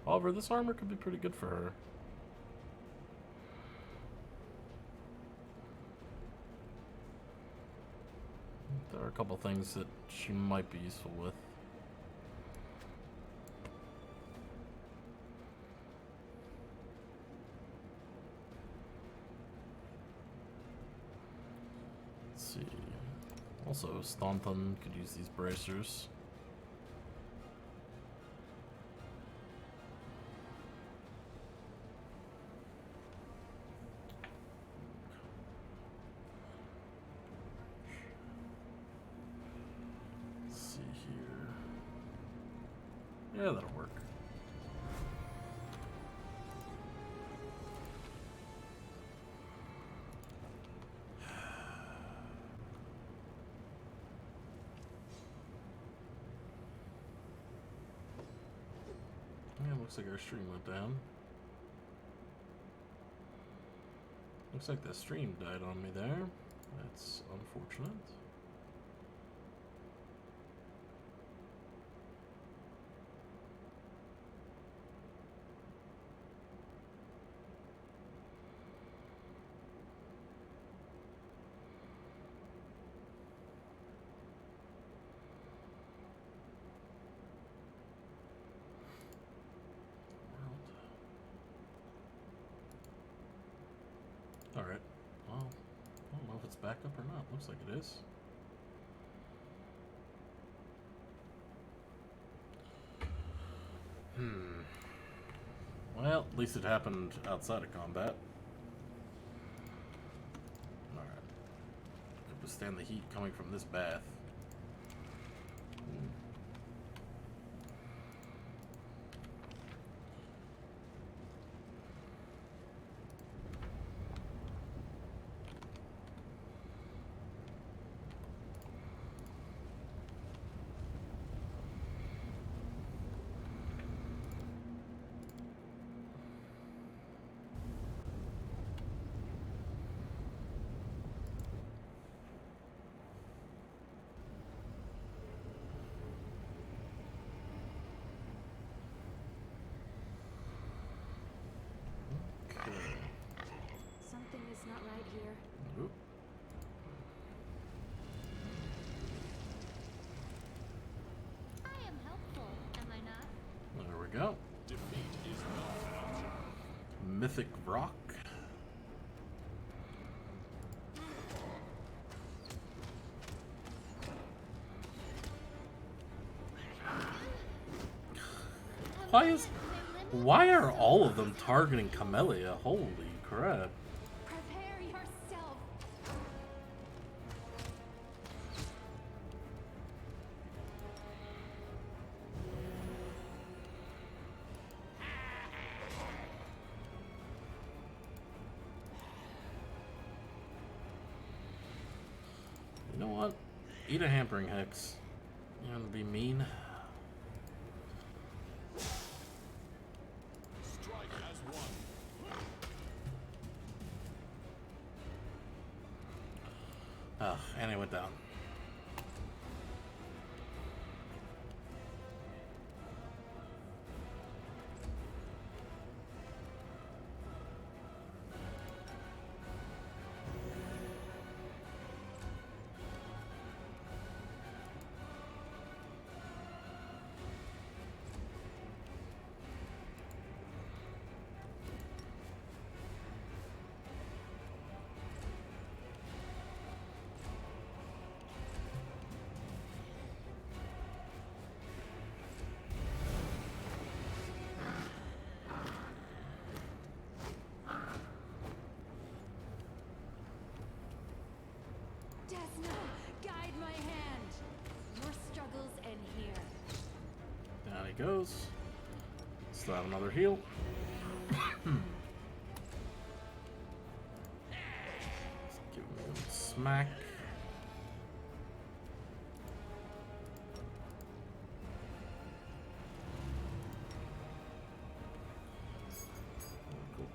However, this armor could be pretty good for her. There are a couple things that she might be useful with. Let's see. Also, Staunton could use these bracers. Yeah, that'll work. Yeah, looks like our stream went down. Looks like the stream died on me there. That's unfortunate. Alright. Well, I don't know if it's back up or not. Looks like it is. Well, at least it happened outside of combat. Alright. Could withstand the heat coming from this bath. Something is not right here. Oop. I am helpful, am I not? There we go. Defeat is not an option. Mythic Rock. Why are all of them targeting Camellia? Holy crap. Prepare yourself. You know what? Eat a hampering hex. You want to be mean? Strike as one. Oh, and it went down. Desna, guide my hand. Your struggles end here. Down he goes. Still have another heal. Let's give him a little smack. Cool.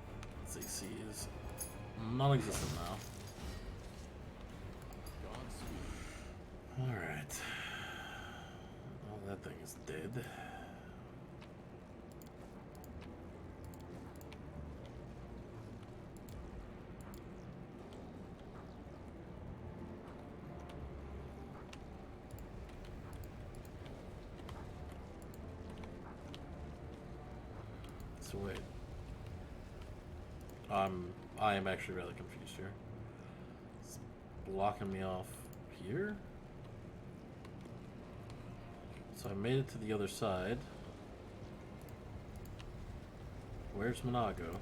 His AC is non-existent now. Alright. Well, that thing is dead. So wait. I am actually rather confused here. It's blocking me off here. So I made it to the other side. Where's Monago?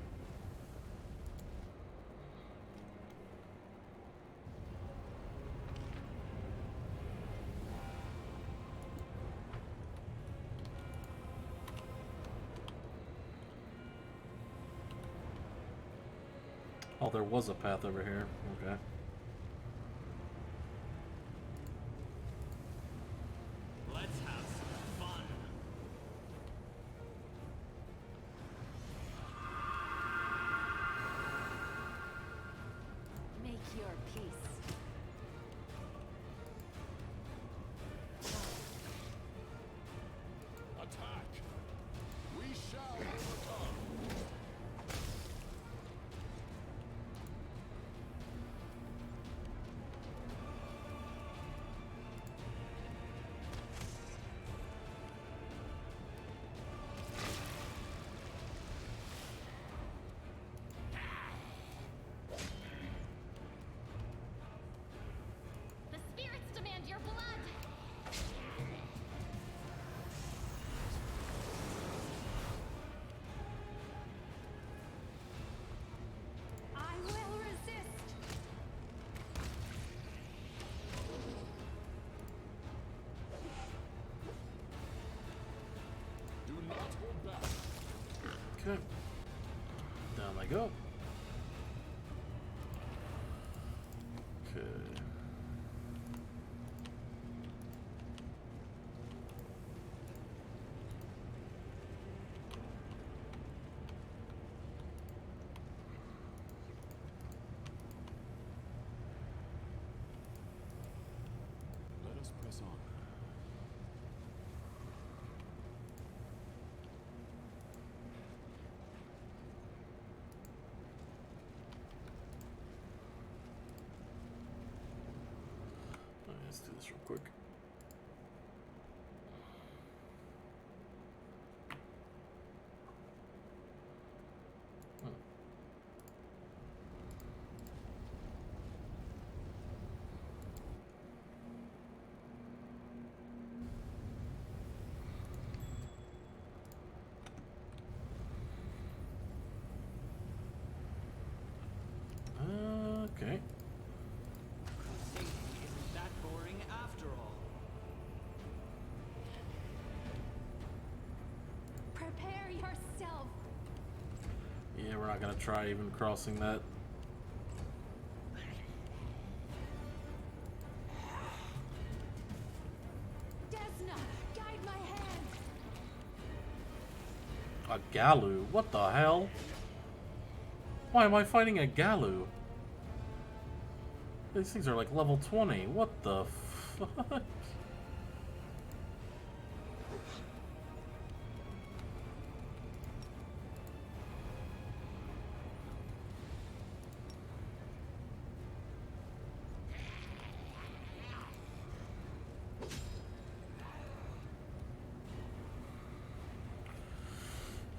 Oh, there was a path over here. Okay. Let's have some fun. Make your peace. Attack. We shall overcome. The spirits demand your blood. I will resist. Do not hold back. Okay. Down I go. Okay. Let us press on. Let's do this real quick. Okay. Crusading isn't that boring after all. Prepare yourself. Yeah, we're not gonna try even crossing that. Desna, guide my hand. A Galu? What the hell? Why am I fighting a Galu? These things are like level 20. What the fuck?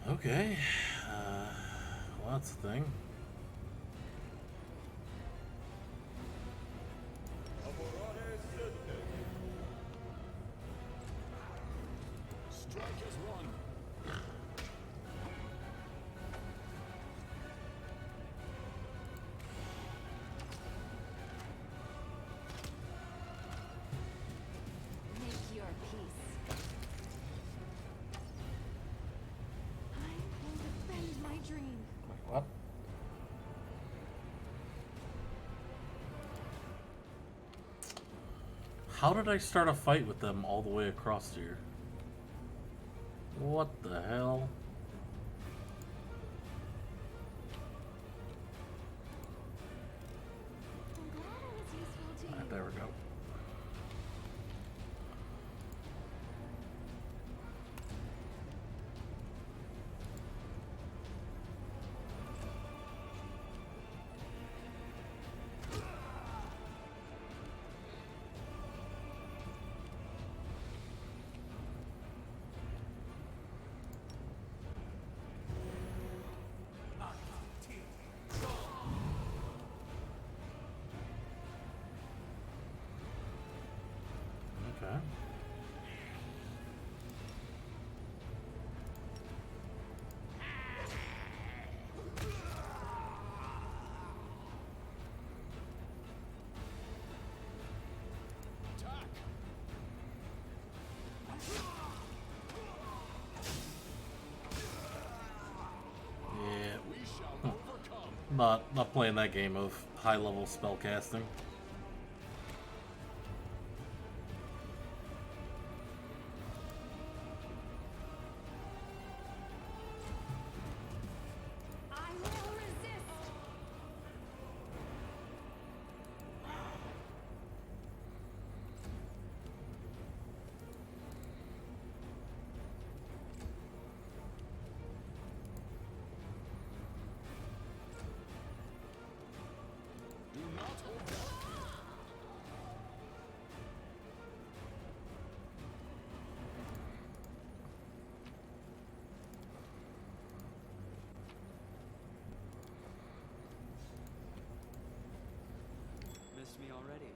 Okay. Well, that's the thing. Strike as one. Make your peace. I will defend my dream. Wait, what? How did I start a fight with them all the way across here? What the hell? I'm glad I was useful to you. Alright, there we go. Not playing that game of high-level spellcasting. I will resist. Do not hold back. Missed me already.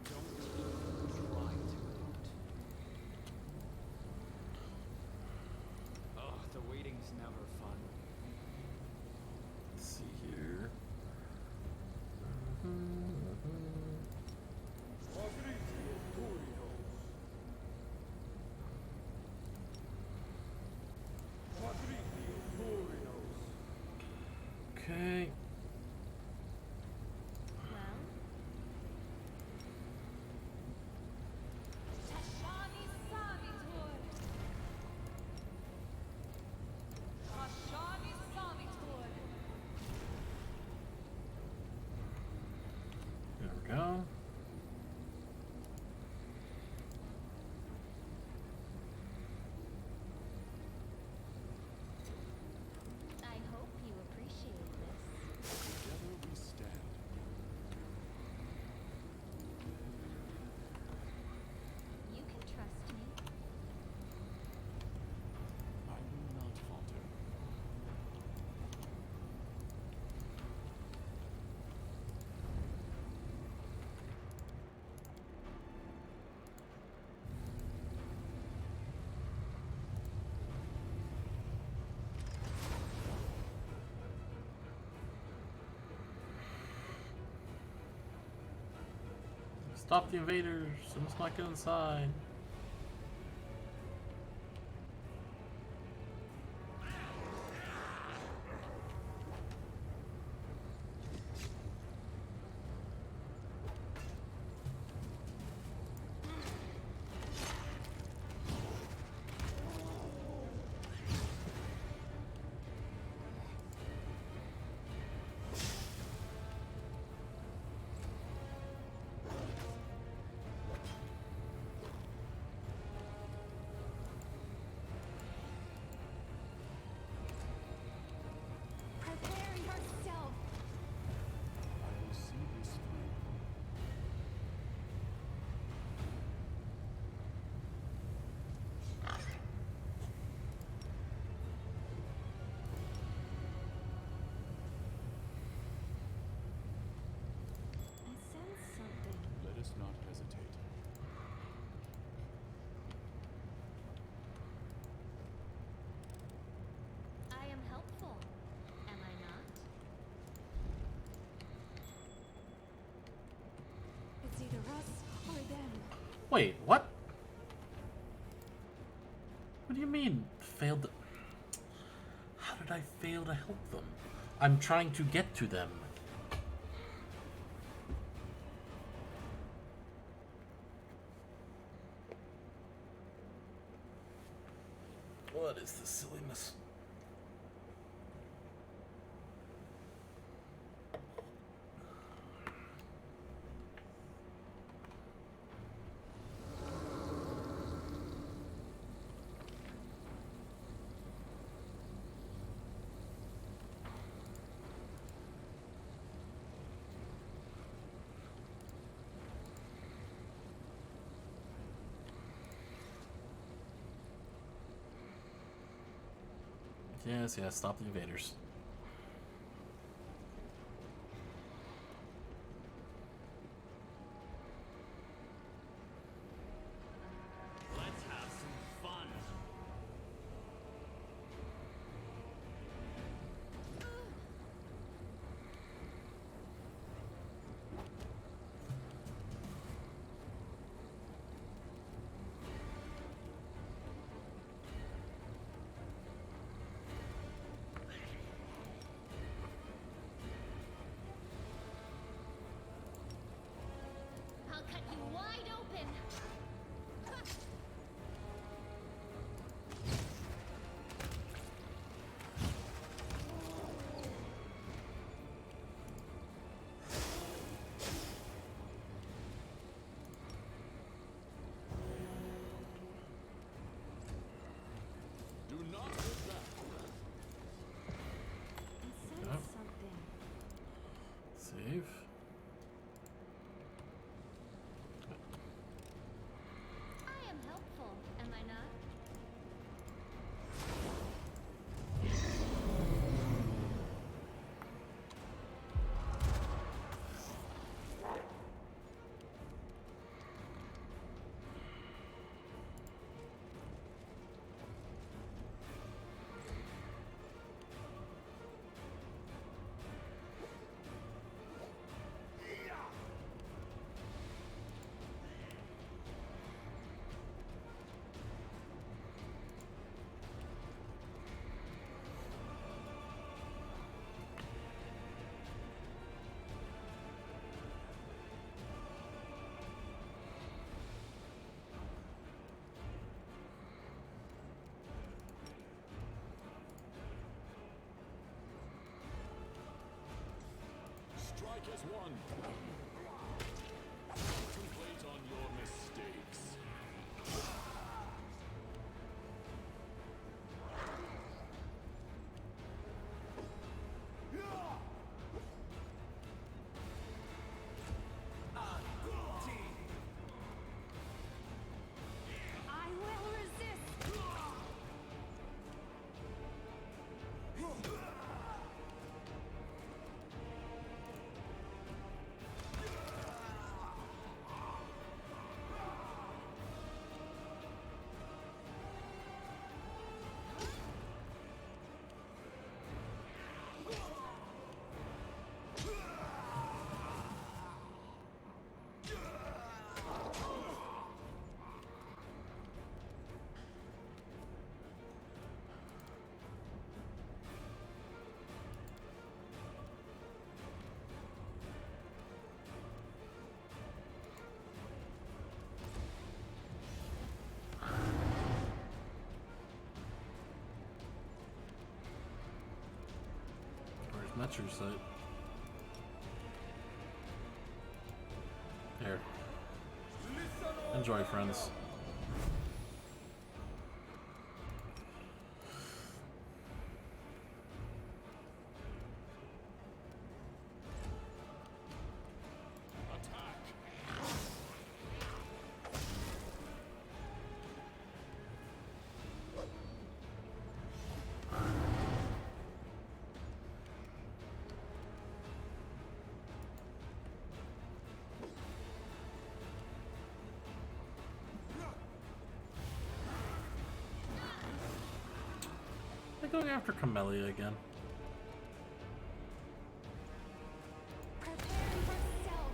Don't even try to eat. Ugh, the waiting's never fun. Let's see here. Okay. Well. Tashani Samitur. Tashani Samitur. There we go. I hope you appreciate this. Together we stand. You can trust me. I will not falter. Stop the invaders! I must not go inside. Prepare yourself. I will see this through. I sense something. Let us not hesitate. I am helpful, am I not? It's either us or them. Wait, what? What do you mean, failed? How did I fail to help them? I'm trying to get to them. What is this silliness? Yes, yes, stop the invaders. Let's have some fun. cut you wide open. Do not hold back. I Yep. sense something. Save. I am helpful, am I not? Strike as one. Contemplate on your mistakes. I will resist. Where's my true sight? Here. Enjoy, friends. Attack. They're going after Camellia again. Preparing for stealth.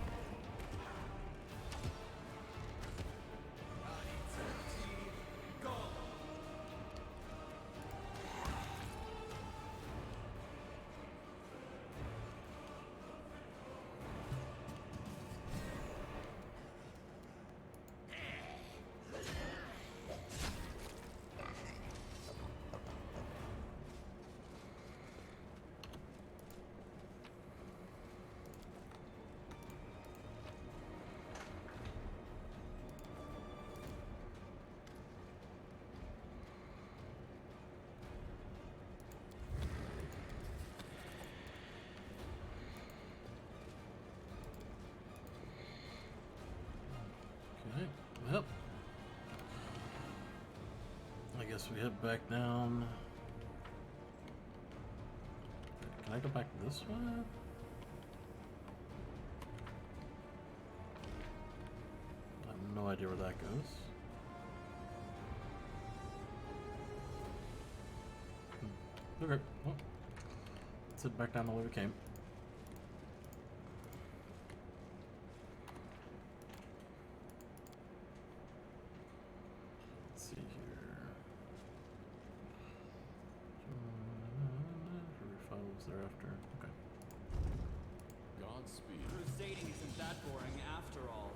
Okay, well. I guess we head back down. Can I go back this way? I have no idea where that goes. Okay, well, let's head back down the way we came. Let's see here. Follows thereafter. Okay. Godspeed. Crusading isn't that boring after all.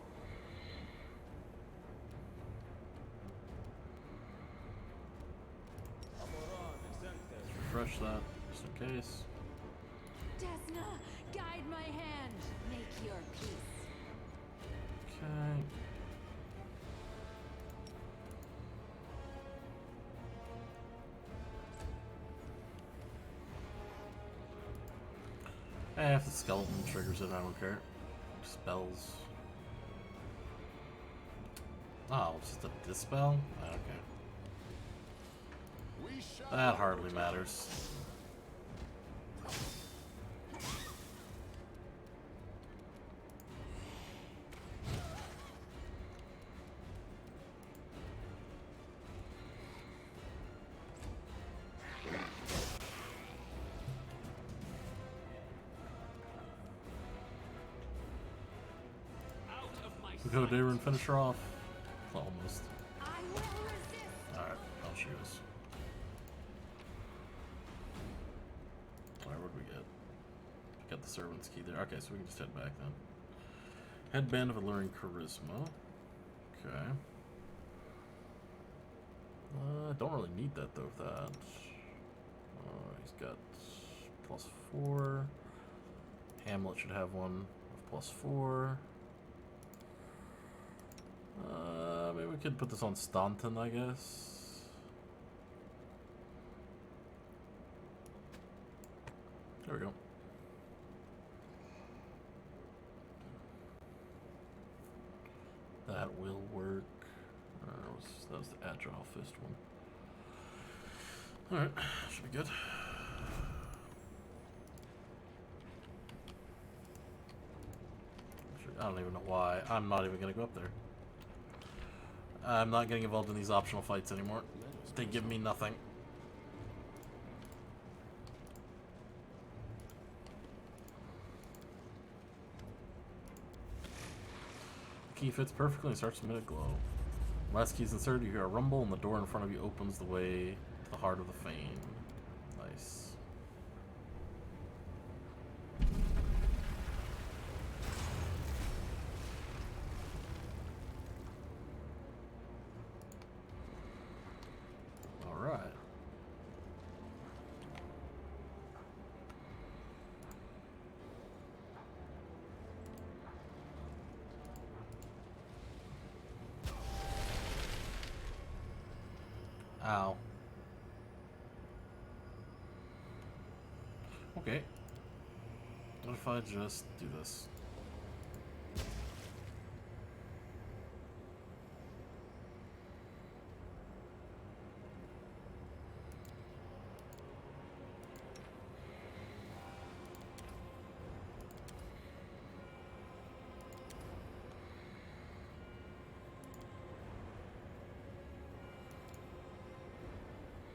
refresh that, just in case. Desna, guide my hand. Make your peace. Okay. If the skeleton triggers it, I don't care. Spells. Oh, it's just a dispel? Okay. We shall That hardly matters. Out of my We go sight. there and finish her off. Almost. I will resist. Alright, I'll shoot us. Alright, what do we get? We got the servant's key there. Okay, so we can just head back then. Headband of Alluring Charisma. Okay. Don't really need that though, with that. He's got +4. Hamlet should have one of +4. Maybe we could put this on Staunton, I guess. There we go. That will work. That was the Agile Fist one. Alright, should be good. I don't even know why. I'm not even gonna go up there. I'm not getting involved in these optional fights anymore. They give me nothing. Key fits perfectly and starts to emit a glow. Last key is inserted, you hear a rumble, and the door in front of you opens the way to the heart of the fane. Nice. Alright. Ow. Okay. What if I just do this?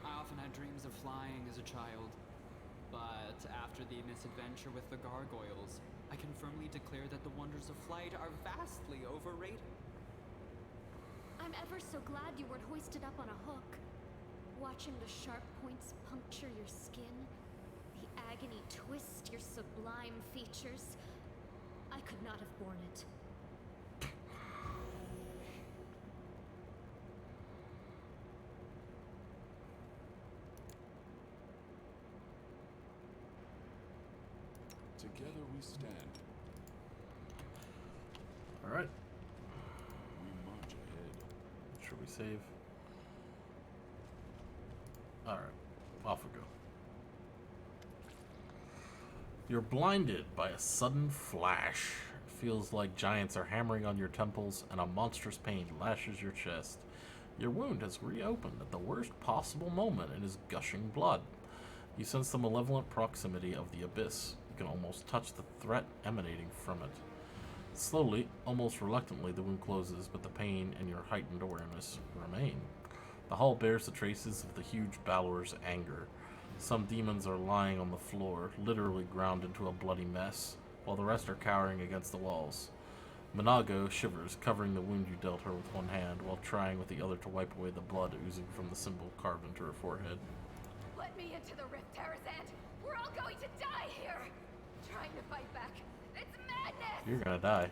I often had dreams of flying as a child, but after the misadventure with the gargoyles, I can firmly declare that the wonders of flight are vastly overrated. I'm ever so glad you weren't hoisted up on a hook. Watching the sharp points puncture your skin, the agony twist your sublime features, I could not have borne it. Together we stand. Alright. We march ahead. Should we save? Alright. Off we go. You're blinded by a sudden flash. It feels like giants are hammering on your temples and a monstrous pain lashes your chest. Your wound has reopened at the worst possible moment and is gushing blood. You sense the malevolent proximity of the abyss. You can almost touch the threat emanating from it. Slowly, almost reluctantly, the wound closes, but the pain and your heightened awareness remain. The hall bears the traces of the huge Balor's anger. Some demons are lying on the floor, literally ground into a bloody mess, while the rest are cowering against the walls. Minago shivers, covering the wound you dealt her with one hand, while trying with the other to wipe away the blood oozing from the symbol carved into her forehead. Let me into the rift, Tarazan. We're all going to die here. Trying to fight back. It's madness. You're gonna die.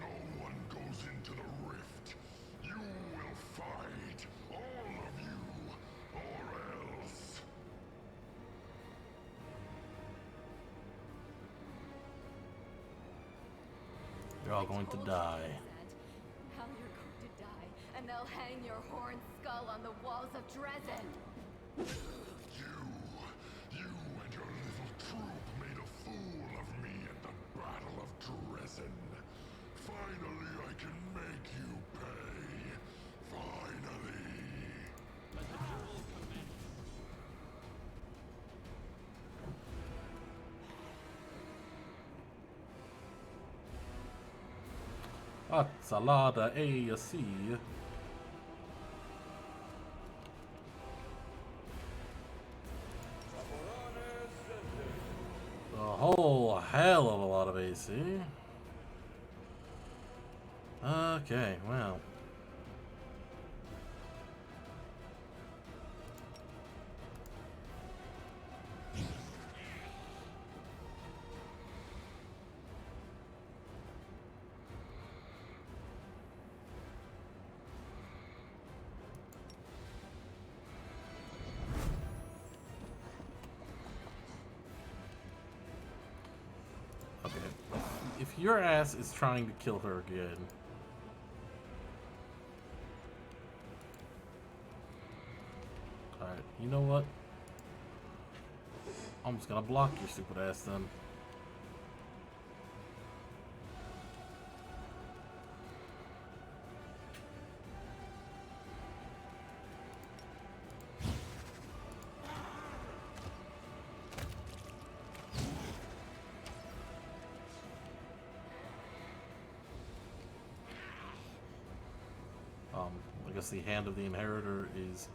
No one goes into the rift. You will fight, all of you, or else. all going to told die. You, how you're going to die, and they'll hang your horned skull on the walls of Dresden. You and your little troop made a fool of me at the Battle of Dresden. Finally, I can make you pay. Finally. Salada AC. A whole hell of a lot of AC. Okay, well. Okay. If your ass is trying to kill her again. Alright, you know what? I'm just gonna block your stupid ass then. I guess the Hand of the Inheritor is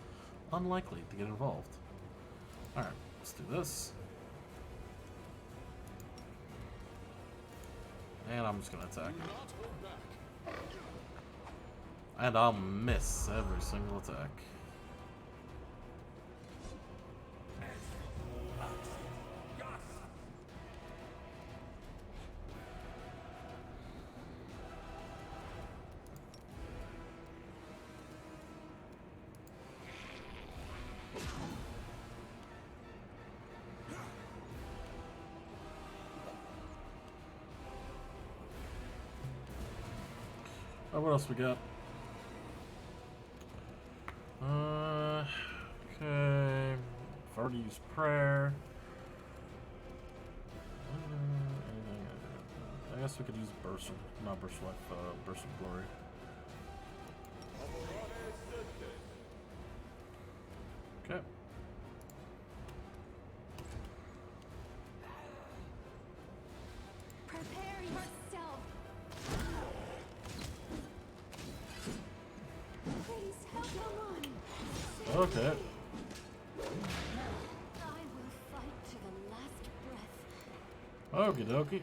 unlikely to get involved. Alright, let's do this. And I'm just gonna attack. And I'll miss every single attack. Oh, what else we got? Okay. I've already used prayer. I guess we could use burst of, not burst of life, burst of glory. Okay. Prepare yourself. Please help someone. Okay. I will fight to the last breath. Okie dokie.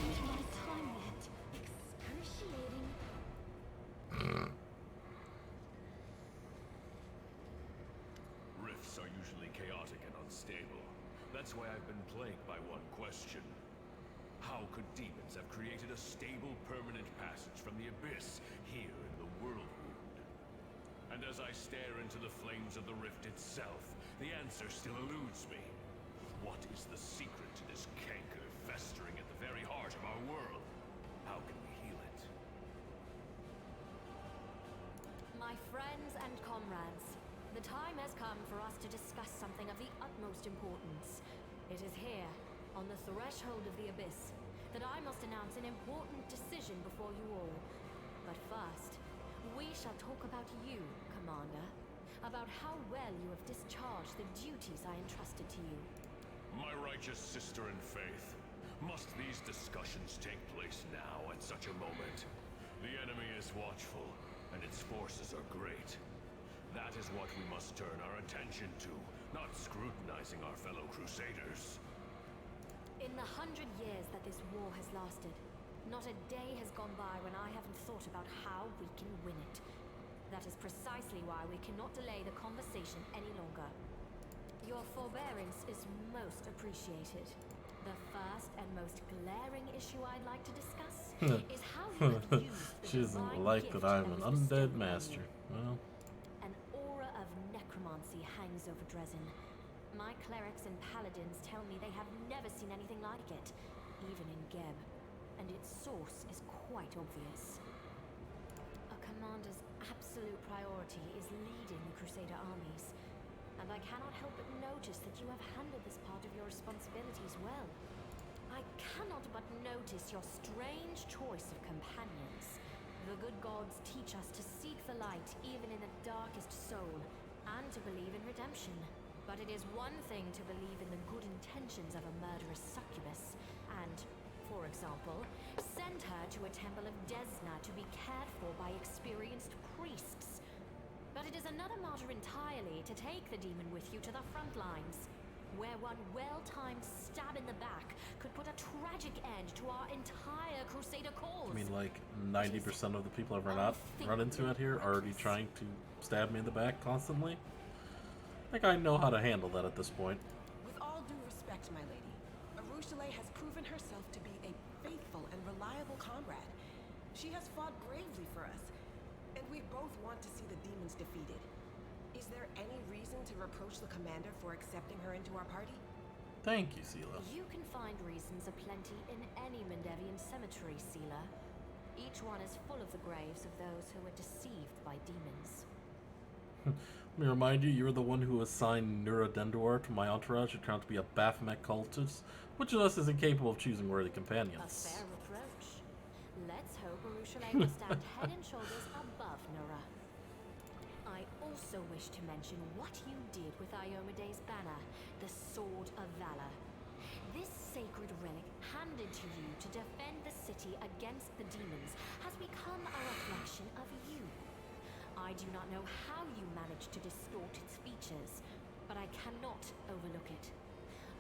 Isn't my time yet? Excruciating. Rifts are usually chaotic and unstable. That's why I've been plagued by one question. How could demons have created a stable, permanent passage from the abyss here in the World Wound? And as I stare into the flames of the rift itself, the answer still eludes me. What is the secret to this canker festering at the very heart of our world? How can we heal it? My friends and comrades, the time has come for us to discuss something of the utmost importance. It is here, on the threshold of the abyss, that I must announce an important decision before you all. But first, we shall talk about you, Commander. About how well you have discharged the duties I entrusted to you. My righteous sister in faith, must these discussions take place now at such a moment? The enemy is watchful, and its forces are great. That is what we must turn our attention to, not scrutinizing our fellow crusaders. In the 100 years that this war has lasted, Not a day has gone by when I haven't thought about how we can win it. That is precisely why we cannot delay the conversation any longer. Your forbearance is most appreciated. The first and most glaring issue I'd like to discuss is how you have used the She doesn't divine like gift that I'm was an bestowed undead on master. you. Well, An aura of necromancy hangs over Dresden. My clerics and paladins tell me they have never seen anything like it, even in Geb, and its source is quite obvious. A commander's absolute priority is leading the Crusader armies, and I cannot help but notice that you have handled this part of your responsibilities well. I cannot but notice your strange choice of companions. The good gods teach us to seek the light even in the darkest soul, and to believe in redemption. But it is one thing to believe in the good intentions of a murderous succubus, and, for example, send her to a temple of Desna to be cared for by experienced priests. But it is another matter entirely to take the demon with you to the front lines, where one well-timed stab in the back could put a tragic end to our entire Crusader cause. I mean, like 90% of the people I've run into out here are already trying to stab me in the back constantly. I think I know how to handle that at this point. With all due respect, my lady, Arushale has proven herself to be a faithful and reliable comrade. She has fought bravely for us, and we both want to see the demons defeated. Is there any reason to reproach the commander for accepting her into our party? Thank you, Sela. You can find reasons aplenty in any Mendevian cemetery, Sela. Each one is full of the graves of those who were deceived by demons. Let me remind you, you were the one who assigned Nura Denduar to my entourage, who turned out to be a Baphomet cultist. Which of us is incapable of choosing worthy A companions? fair reproach. Let's hope Arushale will stand head and shoulders above Nura. I also wish to mention what you did with Iomede's banner, the Sword of Valor. This sacred relic, handed to you to defend the city against the demons, has become a reflection of you. I do not know how you managed to distort its features, but I cannot overlook it.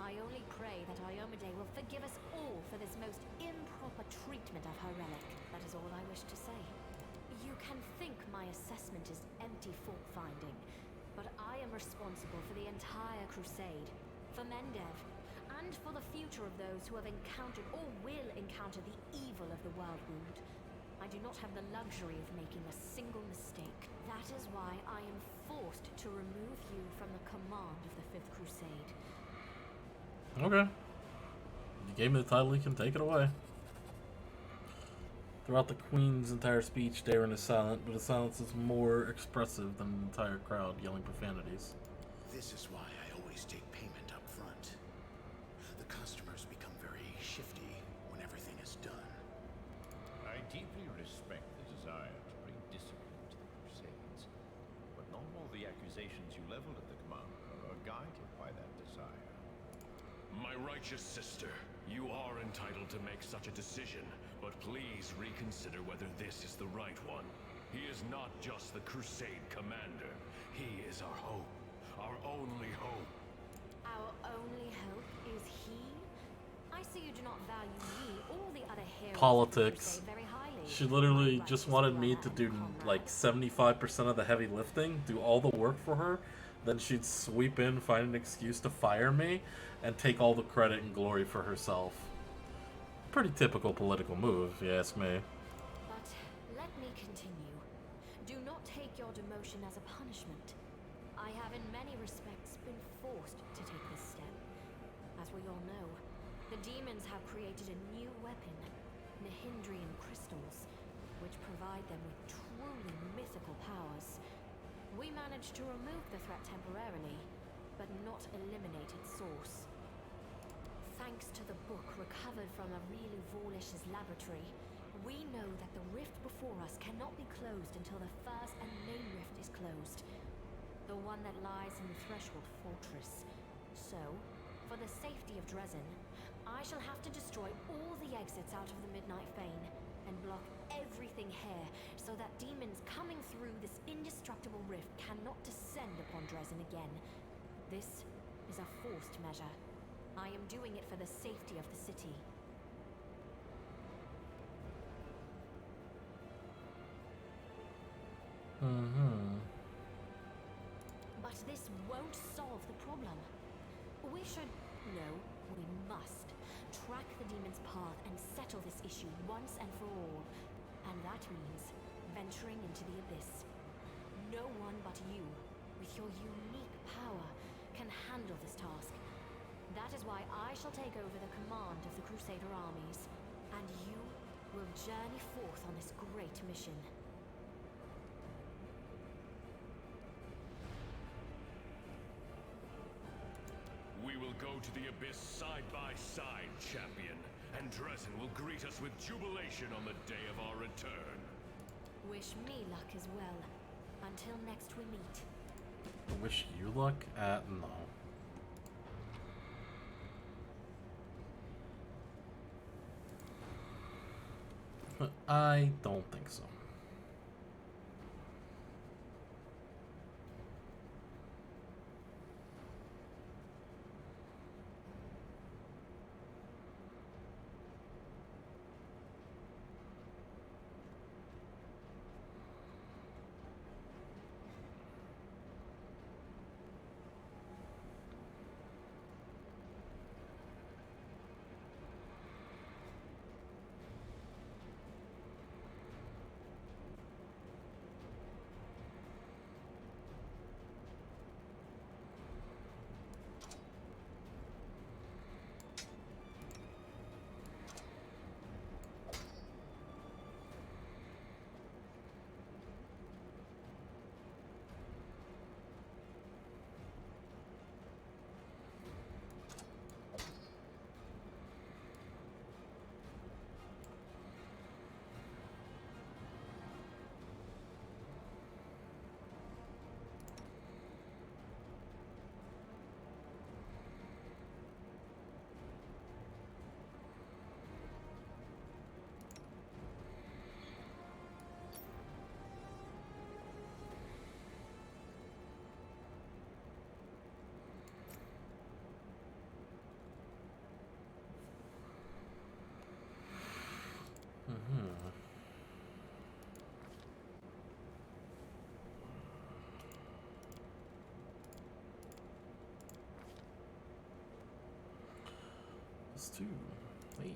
I only pray that Iomade will forgive us all for this most improper treatment of her relic. That is all I wish to say. You can think my assessment is empty fault-finding, but I am responsible for the entire crusade, for Mendev, and for the future of those who have encountered or will encounter the evil of the World Wound. I do not have the luxury of making a single mistake. That is why I am forced to remove you from the command of the Fifth Crusade. Okay. You gave me the title, you can take it away. Throughout the Queen's entire speech, Darren is silent, but his silence is more expressive than the entire crowd yelling profanities. This is why I always take payment up front. The customers become very shifty when everything is done. I deeply respect the desire to bring discipline to the Crusades, but not all the accusations you level at the commander are guided by that desire. My righteous sister, you are entitled to make such a decision, but please reconsider whether this is the right one. He is not just the Crusade commander. He is our hope. Our only hope. Our only hope is he? I see you do not value me or the other heroes Politics. of the Crusade very highly. She literally My just righteous wanted me brother to and do comrade. like 75% of the heavy lifting, do all the work for her, then she'd sweep in, find an excuse to fire me, and take all the credit and glory for herself. Pretty typical political move, if you ask me. But let me continue. Do not take your demotion as a punishment. I have in many respects been forced to take this step. As we all know, the demons have created a new weapon, Nihindrian crystals, which provide them with truly mythical powers. We managed to remove the threat temporarily, but not eliminate its source. Thanks to the book recovered from Arilu Vorlish's laboratory, we know that the rift before us cannot be closed until the first and main rift is closed. The one that lies in the Threshold Fortress. So, for the safety of Dresden, I shall have to destroy all the exits out of the Midnight Fane and block everything here so that demons coming through this indestructible rift cannot descend upon Dresden again. This is a forced measure. I am doing it for the safety of the city. Mm-hmm. But this won't solve the problem. We should... No, we must track the demon's path and settle this issue once and for all. And that means venturing into the abyss. No one but you, with your unique power, can handle this task. That is why I shall take over the command of the Crusader armies, and you will journey forth on this great mission. We will go to the abyss side by side, champion, and Dresden will greet us with jubilation on the day of our return. Wish me luck as well. Until next we meet. Wish you luck? No. I don't think so. Two. Hey.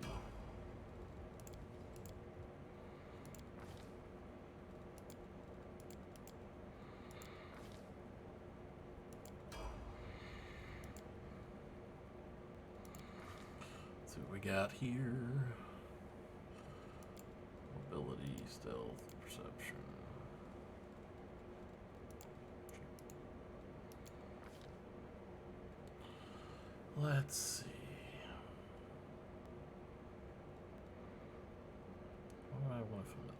See what we got here. Mobility, stealth, perception. Let's see. What do I want familiar?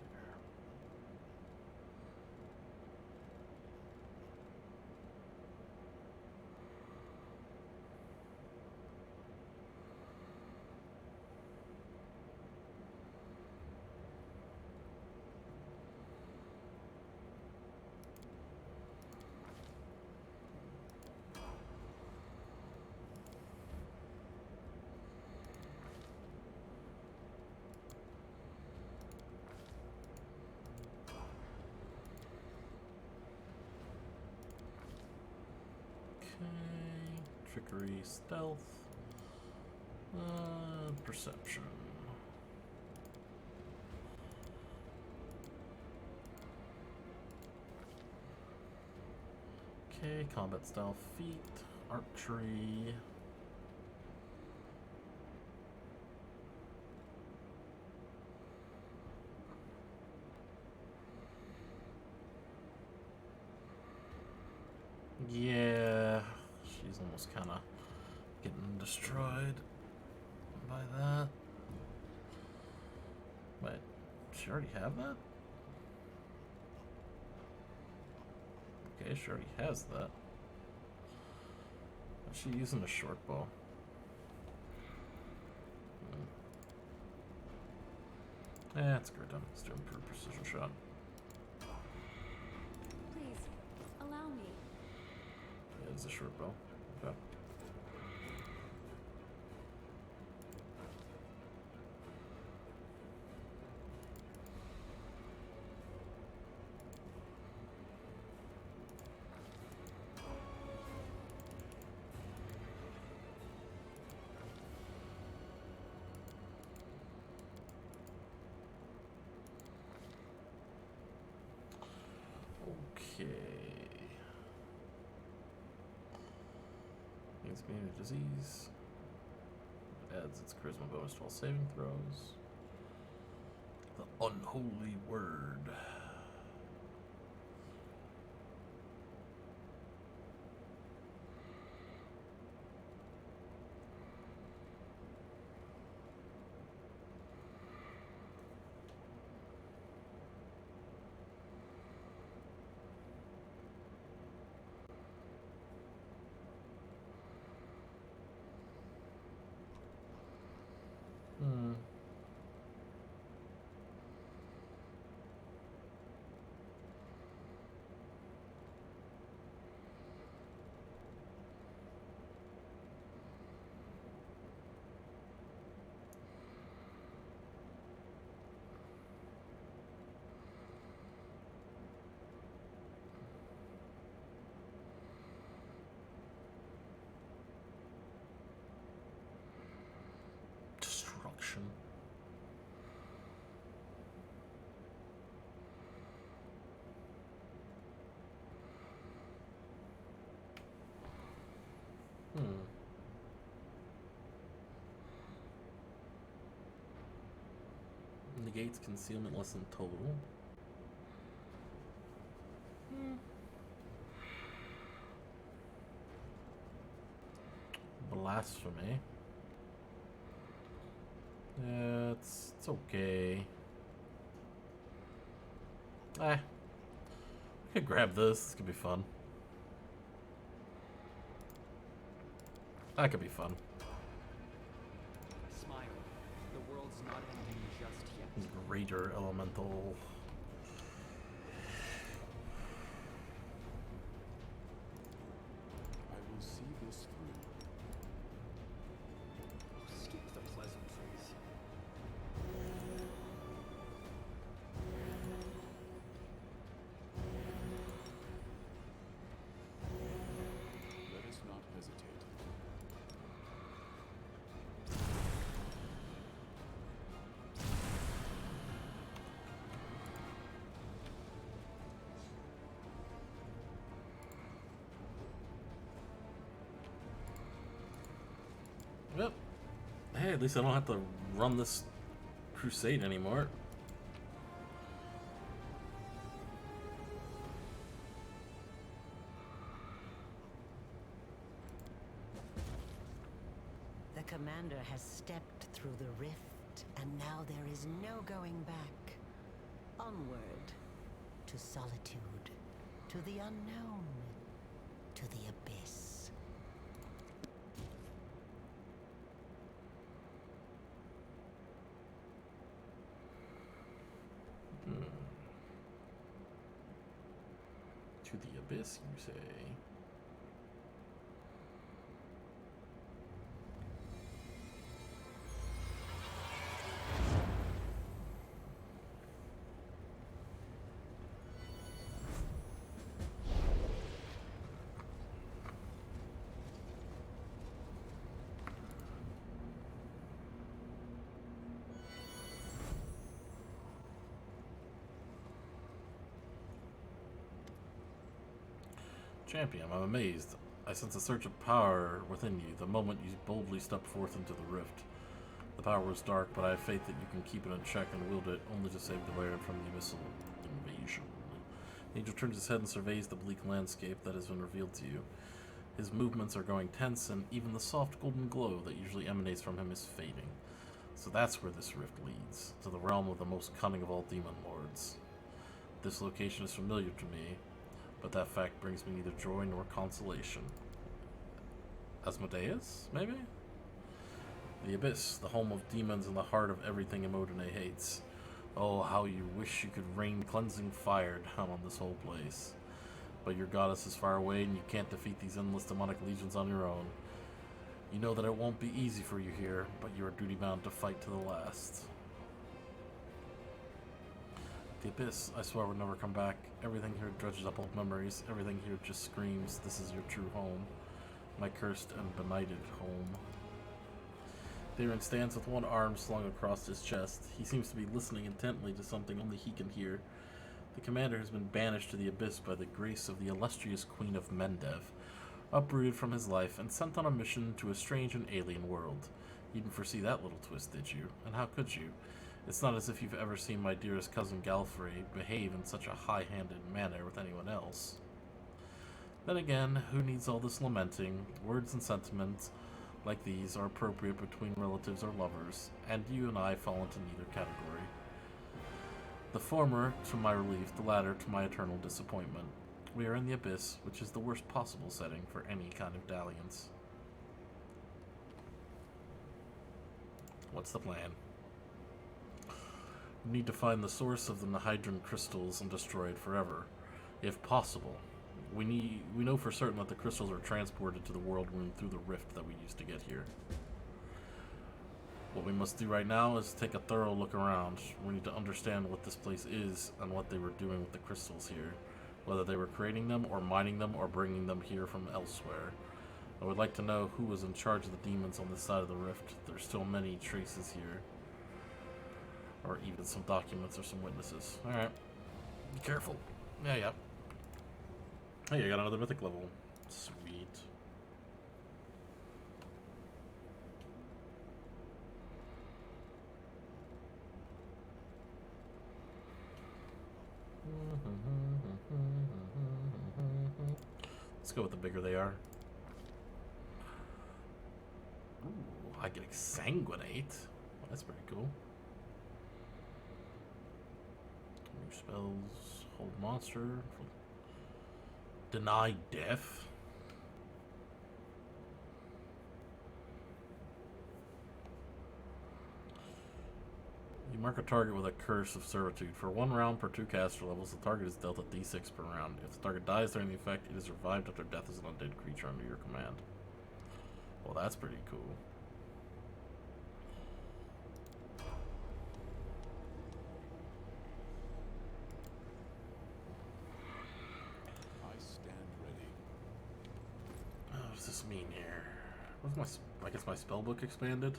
Trickery, stealth, perception. Okay, combat style, feat, archery. Yeah, she's almost kind of getting destroyed by that. Wait, she already have that? Okay, she already has that. Is she using a short bow? That's good. Let's do improved precision shot. Please, allow me. Yeah, it's a short bow. Okay. Okay. Gains immunity to disease. Adds its charisma bonus to all saving throws. The unholy word. Hmm. Destruction. Negates concealment less than total. Blasphemy. Yeah, it's okay. We could grab this. This could be fun. That could be fun. Smile. The world's not ending just yet. Greater elemental. I will see this through. Skip the pleasantries. Let us not hesitate. Yep. Hey, at least I don't have to run this crusade anymore. The commander has stepped through the rift, and now there is no going back. Onward, to solitude, to the unknown, to the abyss. To the abyss, you say? Champion, I'm amazed. I sense a surge of power within you the moment you boldly step forth into the rift. The power is dark, but I have faith that you can keep it in check and wield it only to save the lair from the abyssal invasion. The angel turns his head and surveys the bleak landscape that has been revealed to you. His movements are growing tense, and even the soft golden glow that usually emanates from him is fading. So that's where this rift leads, to the realm of the most cunning of all demon lords. This location is familiar to me, but that fact brings me neither joy nor consolation. Asmodeus, maybe? The Abyss, the home of demons and the heart of everything Imodine hates. Oh, how you wish you could rain cleansing fire down on this whole place. But your goddess is far away and you can't defeat these endless demonic legions on your own. You know that it won't be easy for you here, but you are duty-bound to fight to the last. The Abyss, I swear would never come back. Everything here dredges up old memories. Everything here just screams, this is your true home. My cursed and benighted home. Theron stands with one arm slung across his chest. He seems to be listening intently to something only he can hear. The commander has been banished to the abyss by the grace of the illustrious Queen of Mendev, uprooted from his life and sent on a mission to a strange and alien world. You didn't foresee that little twist, did you? And how could you? It's not as if you've ever seen my dearest cousin Galfrey behave in such a high-handed manner with anyone else. Then again, who needs all this lamenting? Words and sentiments like these are appropriate between relatives or lovers, and you and I fall into neither category. The former to my relief, the latter to my eternal disappointment. We are in the abyss, which is the worst possible setting for any kind of dalliance. What's the plan? We need to find the source of the Nihydran crystals and destroy it forever, if possible. We know for certain that the crystals are transported to the world room through the rift that we used to get here. What we must do right now is take a thorough look around. We need to understand what this place is and what they were doing with the crystals here. Whether they were creating them or mining them or bringing them here from elsewhere. I would like to know who was in charge of the demons on this side of the rift. There's still many traces here. Or even some documents or some witnesses. Alright. Be careful. Yeah. Hey, I got another mythic level. Sweet. Let's go with the bigger they are. Ooh, I get exsanguinate. Well, that's pretty cool. New spells. Hold monster. Deny death. You mark a target with a curse of servitude. For 1 round per 2 caster levels, the target is dealt a d6 per round. If the target dies during the effect, it is revived after death as an undead creature under your command. Well, that's pretty cool. I stand ready. What does this mean here? What's my? I guess my spellbook expanded.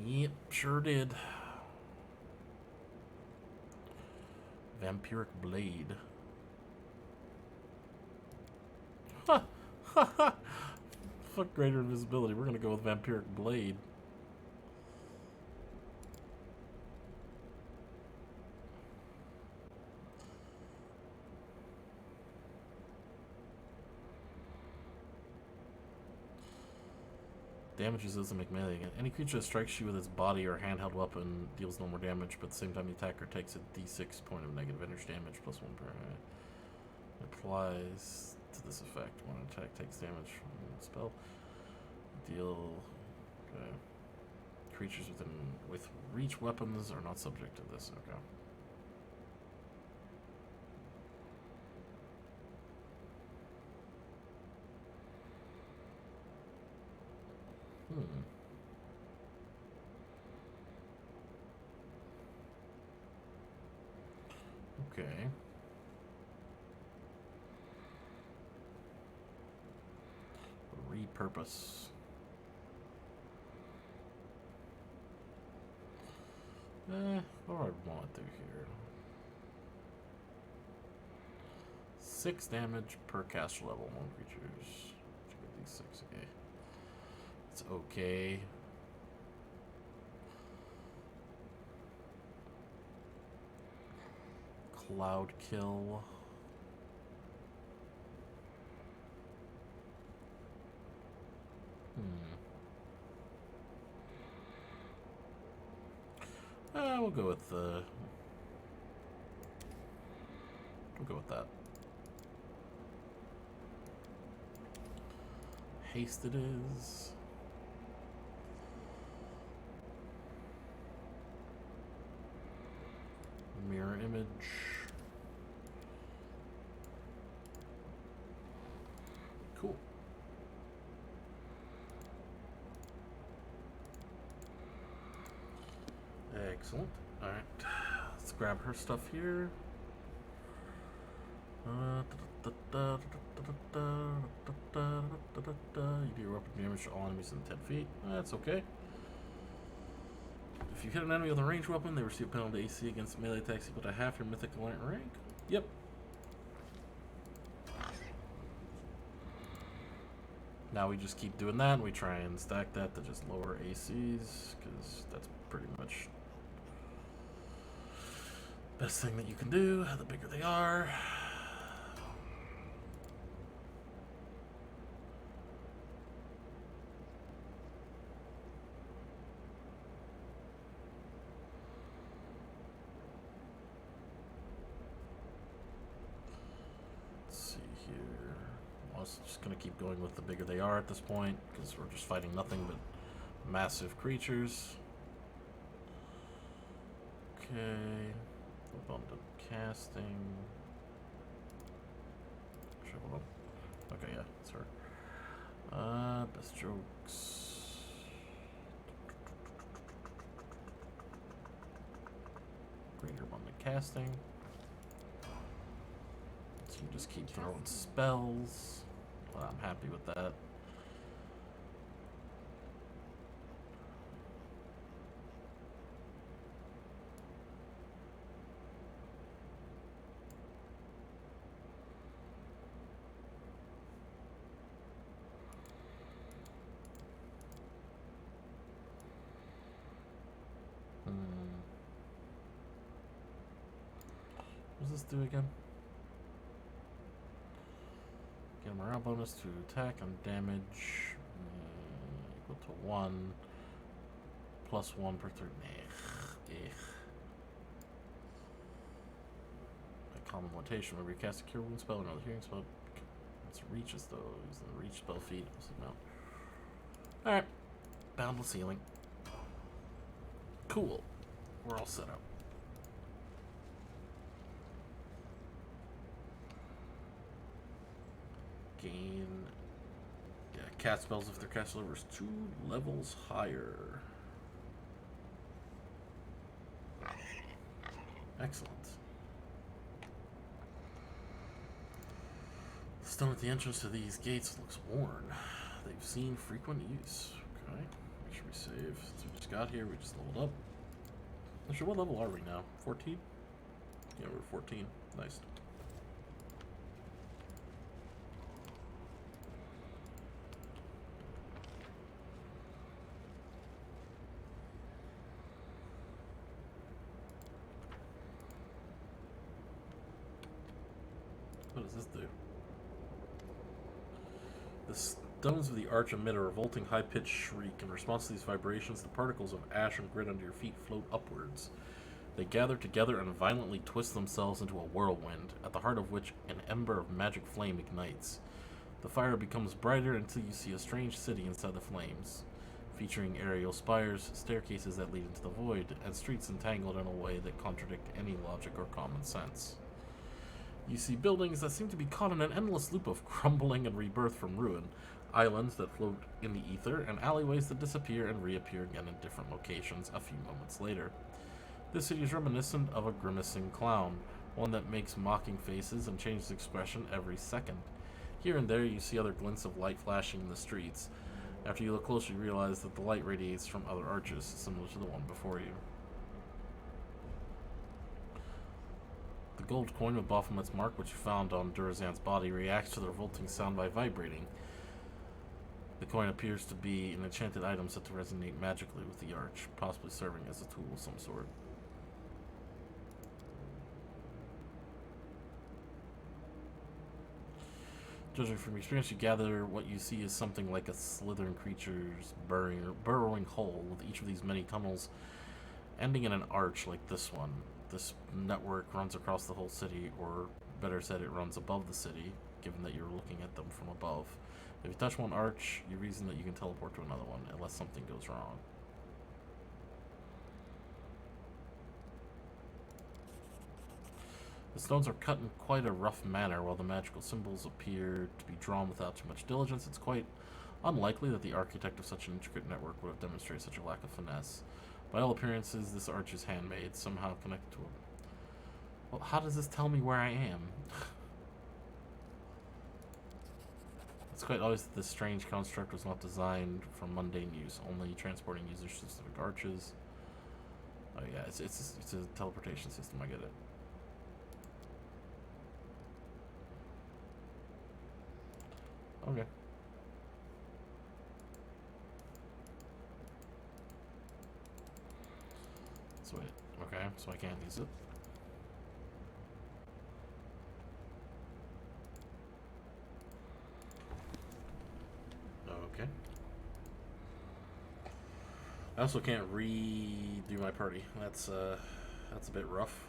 Yep, sure did. Vampiric Blade. Ha! Ha ha! Fuck greater invisibility. We're gonna go with Vampiric Blade. Damage doesn't melee again. Any creature that strikes you with its body or handheld weapon deals no more damage, but at the same time the attacker takes a d6 point of negative energy damage plus 1 per applies to this effect. One attack takes damage from the spell. Deal. Okay. Creatures with reach weapons are not subject to this. Okay. Okay. Repurpose. What do I want to do here? 6 damage per caster level. 1 creatures. These 6. Okay. It's okay. Cloud kill. We'll go with the. We'll go with that. Haste it is. Mirror image. Cool. Excellent. Alright. Let's grab her stuff here. You do your weapon damage to all enemies in 10 feet. That's okay. If you hit an enemy with a ranged weapon, they receive a penalty AC against melee attacks equal to half your mythical rank. Yep. Now we just keep doing that, and we try and stack that to just lower ACs, because that's pretty much the best thing that you can do, the bigger they are. Just gonna keep going with the bigger they are at this point, because we're just fighting nothing but massive creatures. Okay, abundant casting. Okay, yeah, that's her. Best jokes. Greater abundant casting. So you just keep throwing spells. Well, I'm happy with that. What does this do again? Get a morale bonus to attack and damage equal to 1 plus 1 per turn. A common limitation where we cast a cure wound spell or another healing spell. It reaches those. The reach spell feed. Alright. Boundless healing. Cool. We're all set up. Gain, cast spells if their cast level is 2 levels higher. Excellent. The stone at the entrance to these gates looks worn. They've seen frequent use. Okay, make sure we save. Since we just got here, we just leveled up. Actually, what level are we now? 14? Yeah, we're 14. Nice. What does this do? The stones of the arch emit a revolting high-pitched shriek. In response to these vibrations, the particles of ash and grit under your feet float upwards. They gather together and violently twist themselves into a whirlwind, at the heart of which an ember of magic flame ignites. The fire becomes brighter until you see a strange city inside the flames, featuring aerial spires, staircases that lead into the void, and streets entangled in a way that contradict any logic or common sense. You see buildings that seem to be caught in an endless loop of crumbling and rebirth from ruin, islands that float in the ether, and alleyways that disappear and reappear again in different locations a few moments later. This city is reminiscent of a grimacing clown, one that makes mocking faces and changes expression every second. Here and there you see other glints of light flashing in the streets. After you look closer, you realize that the light radiates from other arches, similar to the one before you. The gold coin with Baphomet's mark, which you found on Durazan's body, reacts to the revolting sound by vibrating. The coin appears to be an enchanted item set to resonate magically with the arch, possibly serving as a tool of some sort. Judging from your experience, you gather what you see is something like a slithering creature's burrowing hole, with each of these many tunnels ending in an arch like this one. This network runs across the whole city, or better said, it runs above the city, given that you're looking at them from above. If you touch one arch, you reason that you can teleport to another one, unless something goes wrong. The stones are cut in quite a rough manner. While the magical symbols appear to be drawn without too much diligence, it's quite unlikely that the architect of such an intricate network would have demonstrated such a lack of finesse. By all appearances, this arch is handmade, somehow connected to it. Well, how does this tell me where I am? It's quite obvious that this strange construct was not designed for mundane use, only transporting user-specific arches. Oh yeah, it's a teleportation system. I get it. Okay. Sweet. Okay, so I can't use it. Okay. I also can't redo my party. That's a bit rough.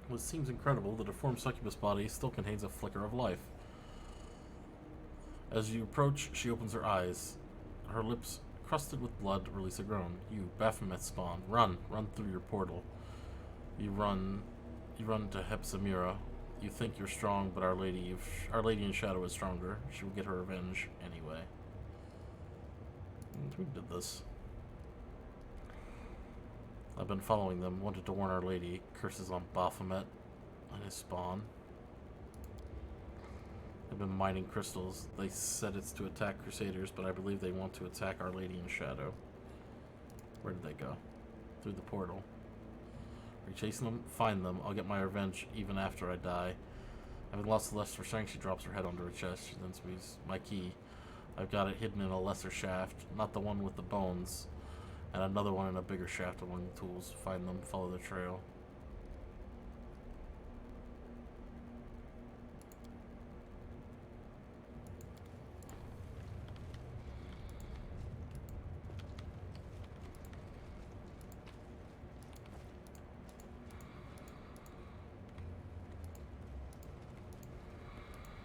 What seems incredible, the deformed succubus body still contains a flicker of life. As you approach, she opens her eyes. Her lips, crusted with blood, release a groan. You, Baphomet spawn, run through your portal. You run to Hepsamira. You think you're strong, but Our Lady in Shadow is stronger. She will get her revenge anyway. Who did this? I've been following them, wanted to warn Our Lady. Curses on Baphomet and his spawn. They've been mining crystals. They said it's to attack Crusaders, but I believe they want to attack Our Lady in Shadow. Where did they go? Through the portal. Are you chasing them? Find them. I'll get my revenge even after I die. Having lost the lust for strength, she drops her head onto her chest. She then squeezes my key. I've got it hidden in a lesser shaft, not the one with the bones. And another one in a bigger shaft among the tools. Find them, follow the trail.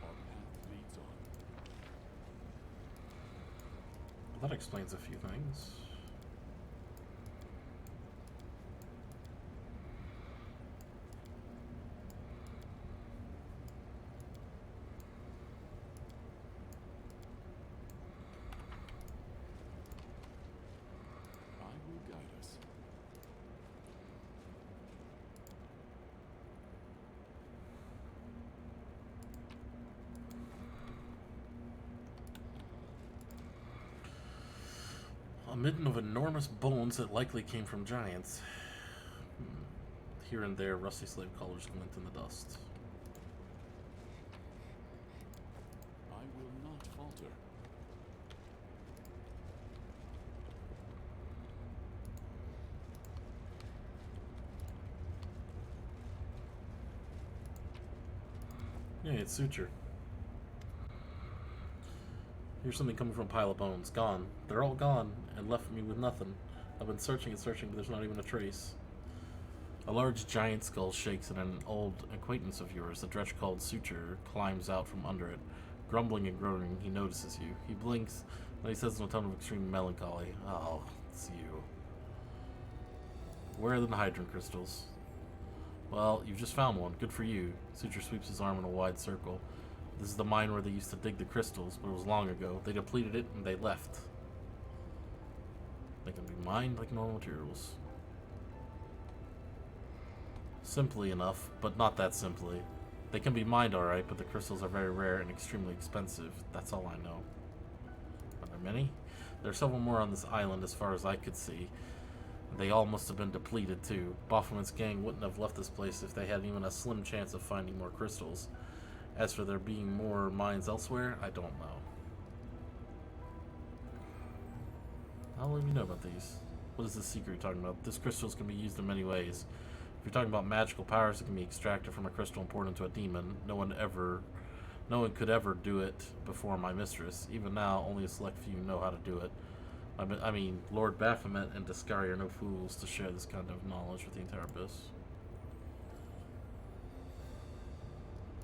Our path leads on. Well, that explains a few things. I will guide us. A midden of enormous bones that likely came from giants. Here and there, rusty slave collars glint in the dust. I will not falter. Yeah, it's suture. Here's something coming from a pile of bones. Gone. They're all gone and left me with nothing. I've been searching and searching, but there's not even a trace. A large giant skull shakes, and an old acquaintance of yours, the dretch called Suture, climbs out from under it. Grumbling and groaning, he notices you. He blinks, and he says in a tone of extreme melancholy, "Oh, it's you. Where are the hydrant crystals?" "Well, you've just found one. Good for you." Suture sweeps his arm in a wide circle. "This is the mine where they used to dig the crystals, but it was long ago. They depleted it, and they left. They can be mined like normal materials. Simply enough, but not that simply. They can be mined alright, but the crystals are very rare and extremely expensive. That's all I know." "Are there many?" "There are several more on this island as far as I could see. They all must have been depleted too. Baphomet's gang wouldn't have left this place if they had even a slim chance of finding more crystals. As for there being more mines elsewhere, I don't know." How will you know about these? What is the secret you're talking about? This crystals can be used in many ways. If you're talking about magical powers that can be extracted from a crystal and poured into a demon, no one could ever do it before my mistress. Even now, only a select few know how to do it. I mean, Lord Baphomet and Discari are no fools to share this kind of knowledge with the entire abyss.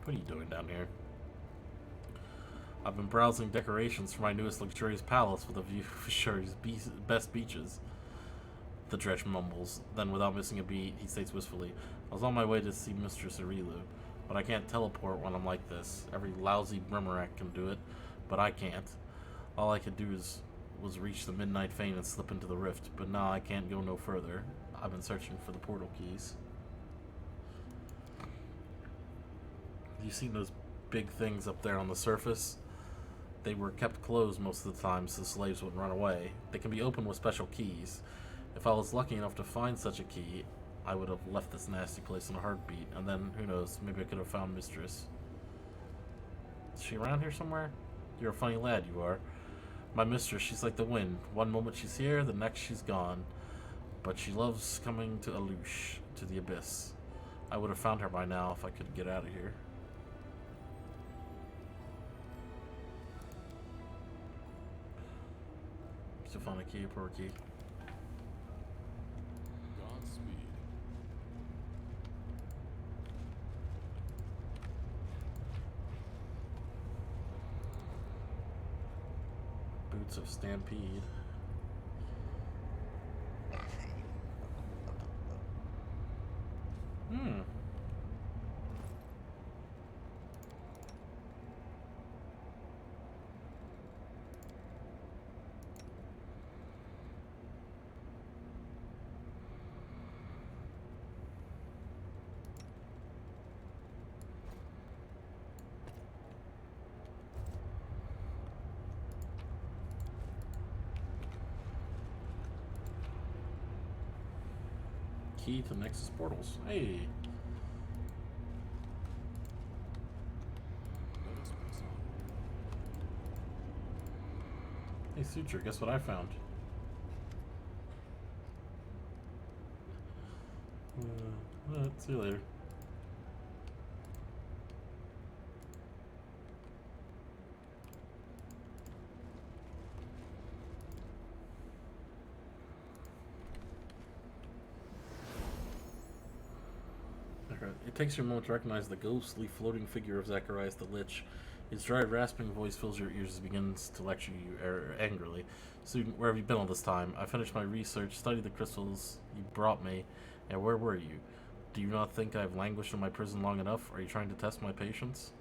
What are you doing down here? "I've been browsing decorations for my newest luxurious palace with a view of Shuri's best beaches." The dretch mumbles. Then, without missing a beat, he states wistfully, "I was on my way to see Mistress Arilu. But I can't teleport when I'm like this. Every lousy Brimarack can do it, but I can't. All I could do was reach the Midnight Fane and slip into the rift, but now I can't go no further. I've been searching for the portal keys. You've seen those big things up there on the surface? They were kept closed most of the time so the slaves wouldn't run away. They can be opened with special keys. If I was lucky enough to find such a key, I would have left this nasty place in a heartbeat, and then, who knows, maybe I could have found Mistress. Is she around here somewhere? You're a funny lad, you are. My mistress, she's like the wind. One moment she's here, the next she's gone. But she loves coming to Alush, to the Abyss. I would have found her by now if I could get out of here. Still found a key, a poor key. Godspeed. Boots of Stampede. Hmm. Key to Nexus portals. Hey. Let us press on. Hey, Suture, guess what I found? See you later. It takes you a moment to recognize the ghostly floating figure of Zacharias the Lich. His dry, rasping voice fills your ears as he begins to lecture you angrily. Student, where have you been all this time? I finished my research, studied the crystals you brought me, and where were you? Do you not think I have languished in my prison long enough? Are you trying to test my patience?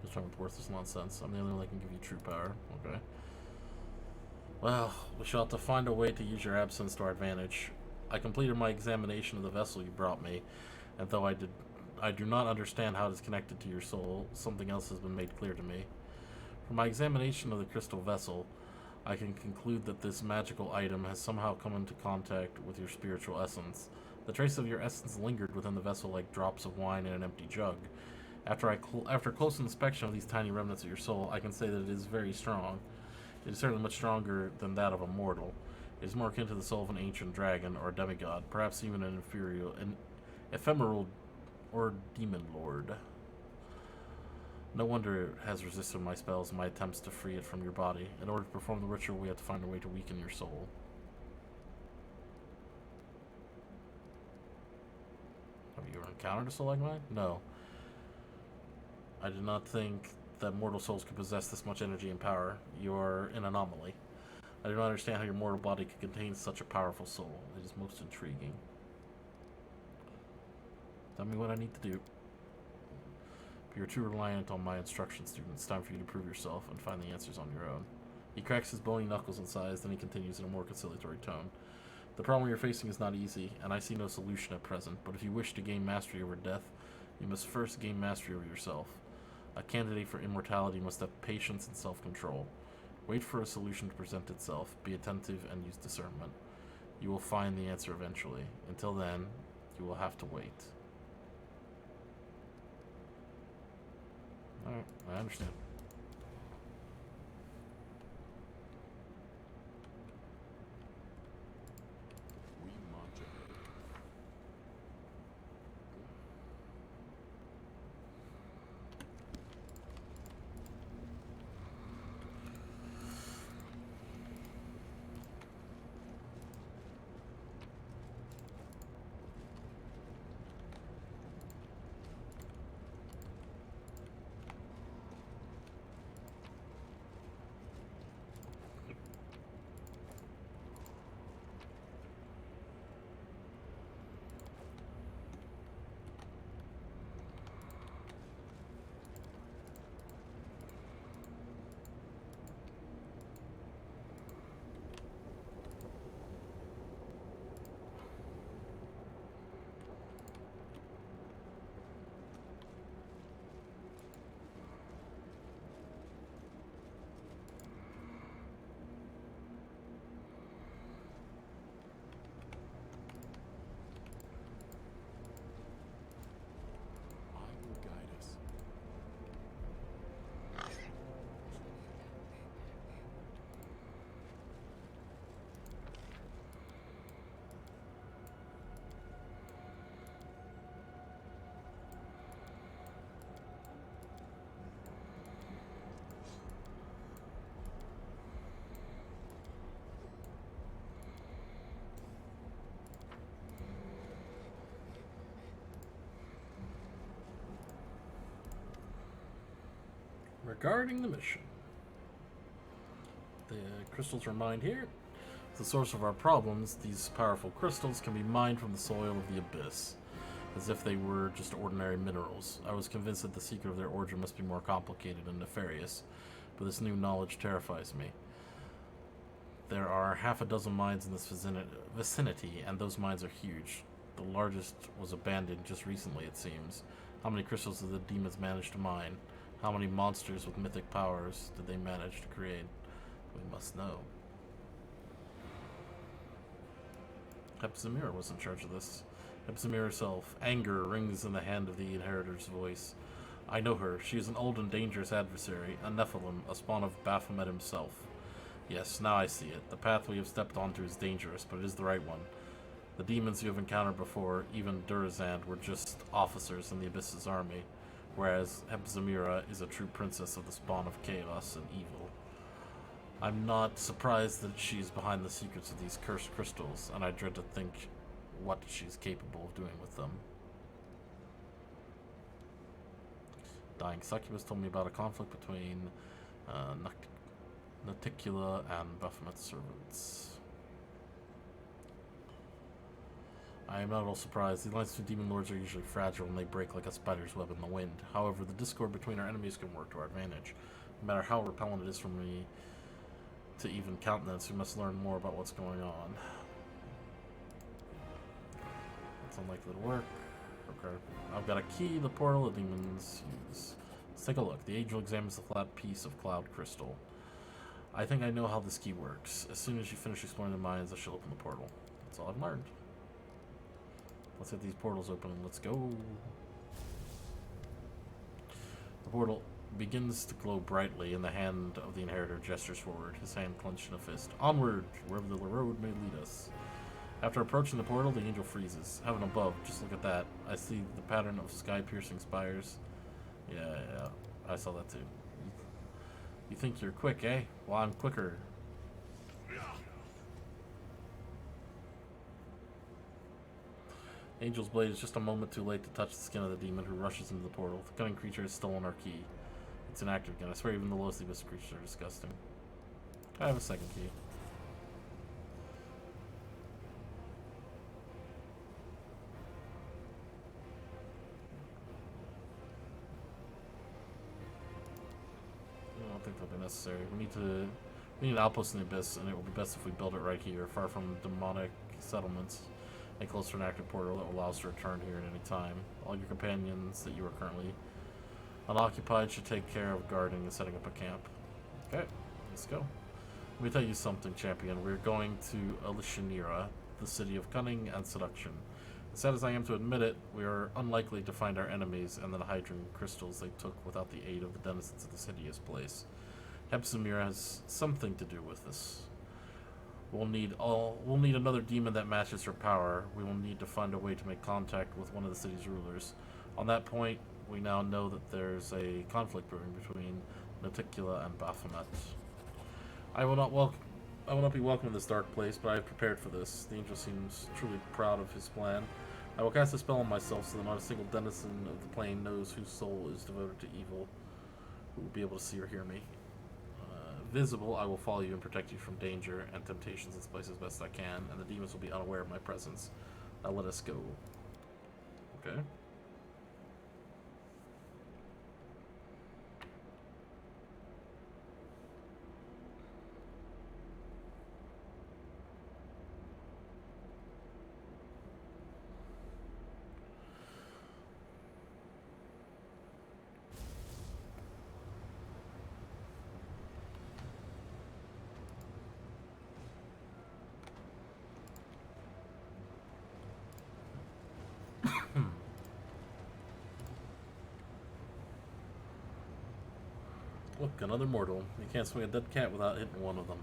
Just trying to worthless nonsense. I'm the only one that can give you true power. Okay. Well, we shall have to find a way to use your absence to our advantage. I completed my examination of the vessel you brought me, and though I do not understand how it is connected to your soul, something else has been made clear to me. From my examination of the crystal vessel, I can conclude that this magical item has somehow come into contact with your spiritual essence. The trace of your essence lingered within the vessel like drops of wine in an empty jug. After close inspection of these tiny remnants of your soul, I can say that it is very strong. It is certainly much stronger than that of a mortal. It is more akin to the soul of an ancient dragon or a demigod, perhaps even an ephemeral or demon lord. No wonder it has resisted my spells and my attempts to free it from your body. In order to perform the ritual, we have to find a way to weaken your soul. Have you ever encountered a soul like mine? No. I did not think that mortal souls could possess this much energy and power. You're an anomaly. I do not understand how your mortal body could contain such a powerful soul. It is most intriguing. Tell me what I need to do. If you're too reliant on my instructions, student, it's time for you to prove yourself and find the answers on your own. He cracks his bony knuckles in size, then he continues in a more conciliatory tone. The problem you're facing is not easy, and I see no solution at present, but if you wish to gain mastery over death, you must first gain mastery over yourself. A candidate for immortality must have patience and self-control. Wait for a solution to present itself, be attentive, and use discernment. You will find the answer eventually. Until then, you will have to wait. Alright, I understand. We march ahead. Regarding the mission, the crystals are mined here. The source of our problems, these powerful crystals can be mined from the soil of the abyss, as if they were just ordinary minerals. I was convinced that the secret of their origin must be more complicated and nefarious, but this new knowledge terrifies me. There are half a dozen mines in this vicinity, and those mines are huge. The largest was abandoned just recently, it seems. How many crystals did the demons manage to mine? How many monsters with mythic powers did they manage to create? We must know. Hepzimira was in charge of this. Hepzimira herself. Anger rings in the hand of the inheritor's voice. I know her. She is an old and dangerous adversary, a Nephilim, a spawn of Baphomet himself. Yes, now I see it. The path we have stepped onto is dangerous, but it is the right one. The demons you have encountered before, even Durazand, were just officers in the Abyss's army, whereas Hepzimira is a true princess of the spawn of chaos and evil. I'm not surprised that she's behind the secrets of these cursed crystals, and I dread to think what she's capable of doing with them. Dying Succubus told me about a conflict between Naticula and Baphomet's servants. I am not at all surprised. The alliance between demon lords are usually fragile and they break like a spider's web in the wind. However, the discord between our enemies can work to our advantage. No matter how repellent it is for me to even countenance, we must learn more about what's going on. It's unlikely to work. Okay. I've got a key to the portal the demons use. Let's take a look. The angel examines the flat piece of cloud crystal. I think I know how this key works. As soon as you finish exploring the mines, I shall open the portal. That's all I've learned. Let's get these portals open and let's go. The portal begins to glow brightly, and the hand of the inheritor gestures forward, his hand clenched in a fist. Onward, wherever the road may lead us. After approaching the portal, the angel freezes. Heaven above, just look at that. I see the pattern of sky-piercing spires. Yeah, I saw that too. You think you're quick, eh? Well, I'm quicker. Angel's blade is just a moment too late to touch the skin of the demon who rushes into the portal. The cunning creature has stolen our key. It's inactive again. I swear even the lowest abyss creatures are disgusting. I have a second key. I don't think that'll be necessary. We need an outpost in the abyss, and it will be best if we build it right here, far from demonic settlements, and close to an active portal that will allow us to return here at any time. All your companions that you are currently unoccupied should take care of guarding and setting up a camp. Okay, let's go. Let me tell you something, champion. We're going to Elishanira, the city of cunning and seduction. Sad as I am to admit it, we are unlikely to find our enemies and the hydrogen crystals they took without the aid of the denizens of this hideous place. Hepzimira has something to do with this. We'll need another demon that matches her power. We will need to find a way to make contact with one of the city's rulers. On that point, we now know that there's a conflict brewing between Naticula and Baphomet. I will not be welcome in this dark place, but I have prepared for this. The angel seems truly proud of his plan. I will cast a spell on myself so that not a single denizen of the plane knows whose soul is devoted to evil, who will be able to see or hear me. Visible, I will follow you and protect you from danger and temptations in this place as best I can, and the demons will be unaware of my presence. Now let us go. Okay. Look, another mortal. You can't swing a dead cat without hitting one of them.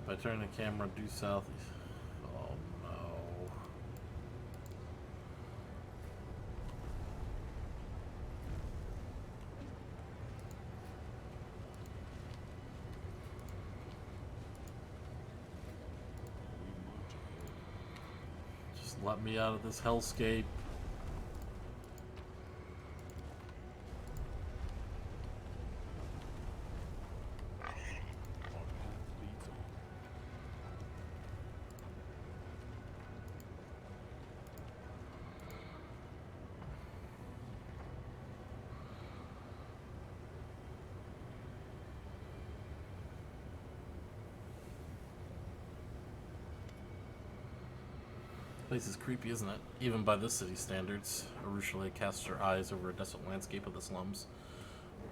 If I turn the camera due south, oh no. Let me out of this hellscape. Place is creepy, isn't it? Even by this city's standards. Arushale casts her eyes over a desolate landscape of the slums.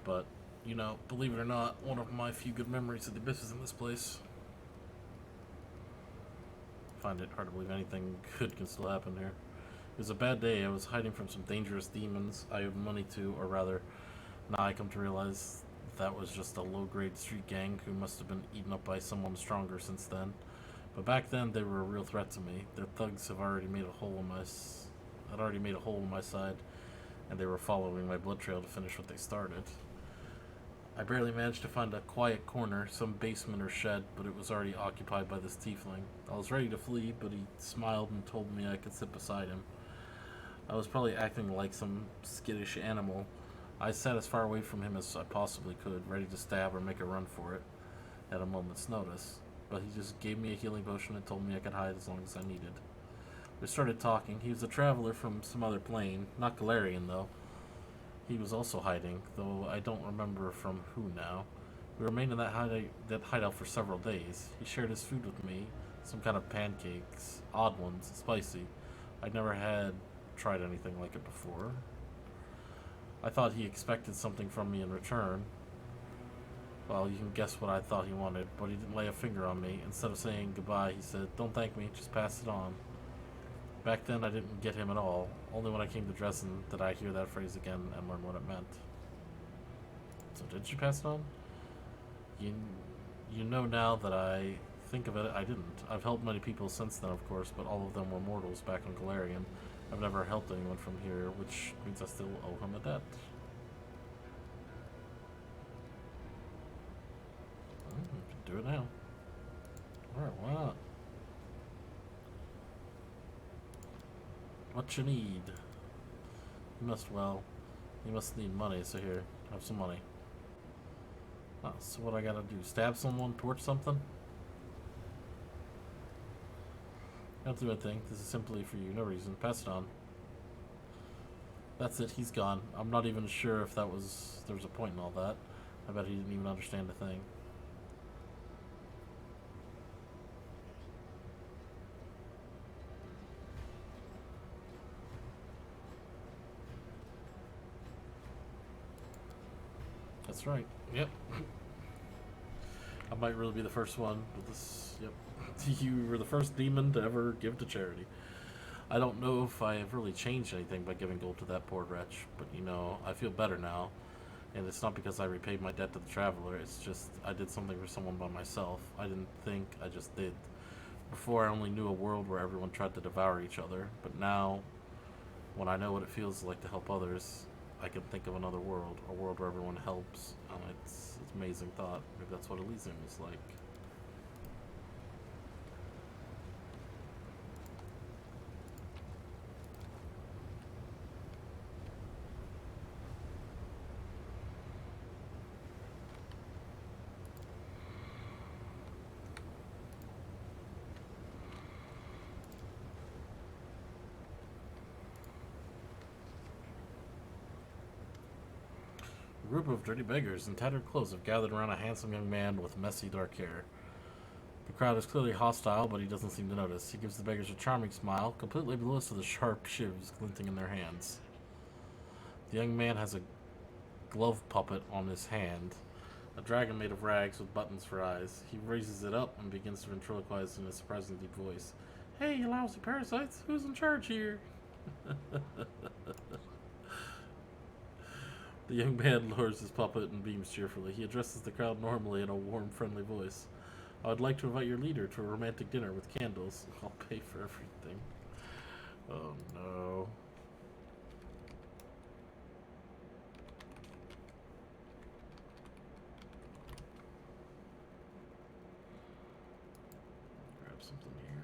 But, you know, believe it or not, one of my few good memories of the Abyss is in this place. I find it hard to believe anything good can still happen here. It was a bad day. I was hiding from some dangerous demons I owed money to, or rather, now I come to realize that was just a low-grade street gang who must have been eaten up by someone stronger since then. But back then, they were a real threat to me. Their thugs have already made a hole in my side, and they were following my blood trail to finish what they started. I barely managed to find a quiet corner, some basement or shed, but it was already occupied by this tiefling. I was ready to flee, but he smiled and told me I could sit beside him. I was probably acting like some skittish animal. I sat as far away from him as I possibly could, ready to stab or make a run for it at a moment's notice. But he just gave me a healing potion and told me I could hide as long as I needed. We started talking. He was a traveler from some other plane, not Galarian though. He was also hiding, though I don't remember from who now. We remained in that hideout for several days. He shared his food with me, some kind of pancakes, odd ones, spicy. I'd never had tried anything like it before. I thought he expected something from me in return. Well, you can guess what I thought he wanted, but he didn't lay a finger on me. Instead of saying goodbye, he said, "Don't thank me, just pass it on." Back then, I didn't get him at all. Only when I came to Dresden did I hear that phrase again and learn what it meant. So did you pass it on? You know now that I think of it, I didn't. I've helped many people since then, of course, but all of them were mortals back in Galarian. I've never helped anyone from here, which means I still owe him a debt. Do it now. Alright, why not? What you need? You must need money, so here, have some money. Oh, so what I gotta do? Stab someone? Torch something? Don't do anything. This is simply for you, no reason. Pass it on. That's it, he's gone. I'm not even sure if there was a point in all that. I bet he didn't even understand a thing. That's right. Yep. I might really be the first one with this. Yep. You were the first demon to ever give to charity. I don't know if I have really changed anything by giving gold to that poor wretch, but you know, I feel better now. And it's not because I repaid my debt to the traveler, it's just I did something for someone by myself. I didn't think, I just did. Before I only knew a world where everyone tried to devour each other, but now, when I know what it feels like to help others, I can think of another world, a world where everyone helps. It's an amazing thought. Maybe that's what Elysium was like. A group of dirty beggars in tattered clothes have gathered around a handsome young man with messy dark hair. The crowd is clearly hostile, but he doesn't seem to notice. He gives the beggars a charming smile, completely oblivious to the sharp shivs glinting in their hands. The young man has a glove puppet on his hand, a dragon made of rags with buttons for eyes. He raises it up and begins to ventriloquize in a surprisingly deep voice. "Hey, you lousy parasites, who's in charge here?" The young man lowers his puppet and beams cheerfully. He addresses the crowd normally in a warm, friendly voice. "I would like to invite your leader to a romantic dinner with candles. I'll pay for everything." Oh no. Grab something here.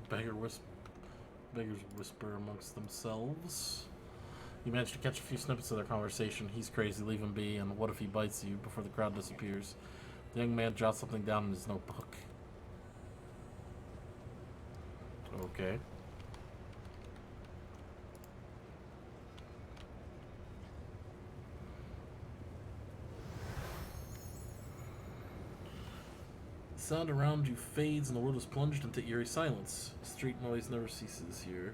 Beggars whisper amongst themselves. You manage to catch a few snippets of their conversation. He's crazy, leave him be, and what if he bites you before the crowd disappears? The young man jots something down in his notebook. Okay. The sound around you fades and the world is plunged into eerie silence. Street noise never ceases here,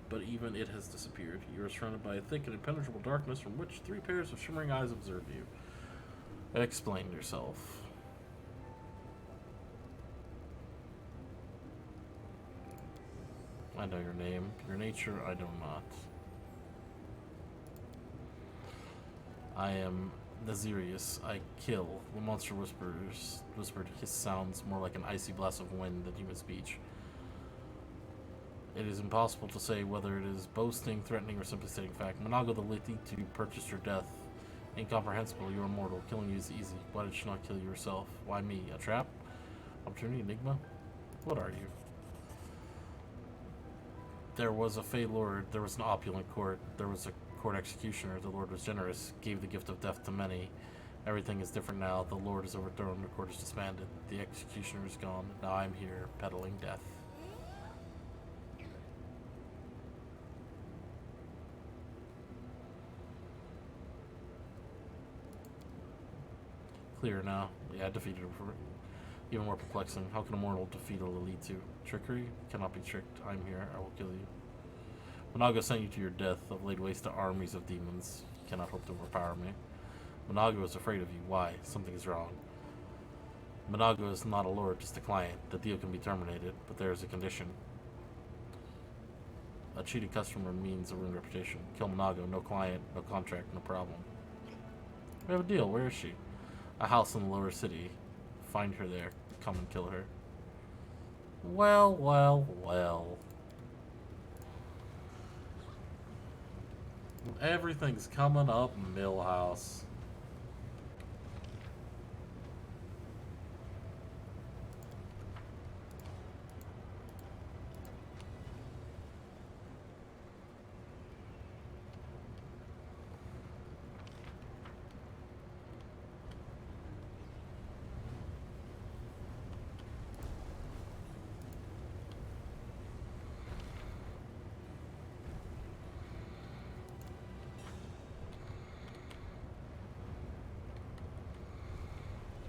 but even it has disappeared. You are surrounded by a thick and impenetrable darkness from which 3 pairs of shimmering eyes observe you. Explain yourself. I know your name. Your nature, I do not. I am Nazirius. I kill. The monster whispered. His sounds more like an icy blast of wind than human speech. It is impossible to say whether it is boasting, threatening, or simply stating fact. Monago the Lititu purchased your death. Incomprehensible, you are mortal. Killing you is easy. Why did she not kill you herself? Why me? A trap? Opportunity? Enigma? What are you? There was a Fey Lord, there was an opulent court, there was a court executioner, the Lord was generous, gave the gift of death to many. Everything is different now, the Lord is overthrown, the court is disbanded, the executioner is gone, now I'm here, peddling death. Clear now. Yeah, I defeated her before. Even more perplexing. How can a mortal defeat a Lilitu? Trickery? Cannot be tricked. I'm here. I will kill you. Monago sent you to your death. I've laid waste to armies of demons. You cannot hope to overpower me. Monago is afraid of you. Why? Something is wrong. Monago is not a lord, just a client. The deal can be terminated, but there is a condition. A cheated customer means a ruined reputation. Kill Monago. No client, no contract, no problem. We have a deal. Where is she? A house in the lower city. Find her there. Come and kill her. Well, well, well. Everything's coming up, Millhouse.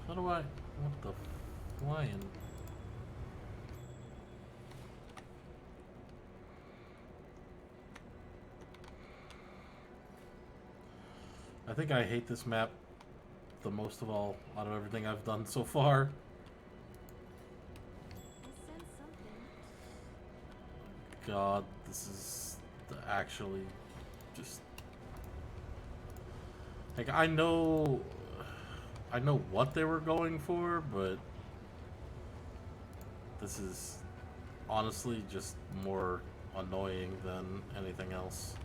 How do I... What the flying? I think I hate this map the most of all out of everything I've done so far. God, this is actually just... Like, I know what they were going for, but this is honestly just more annoying than anything else.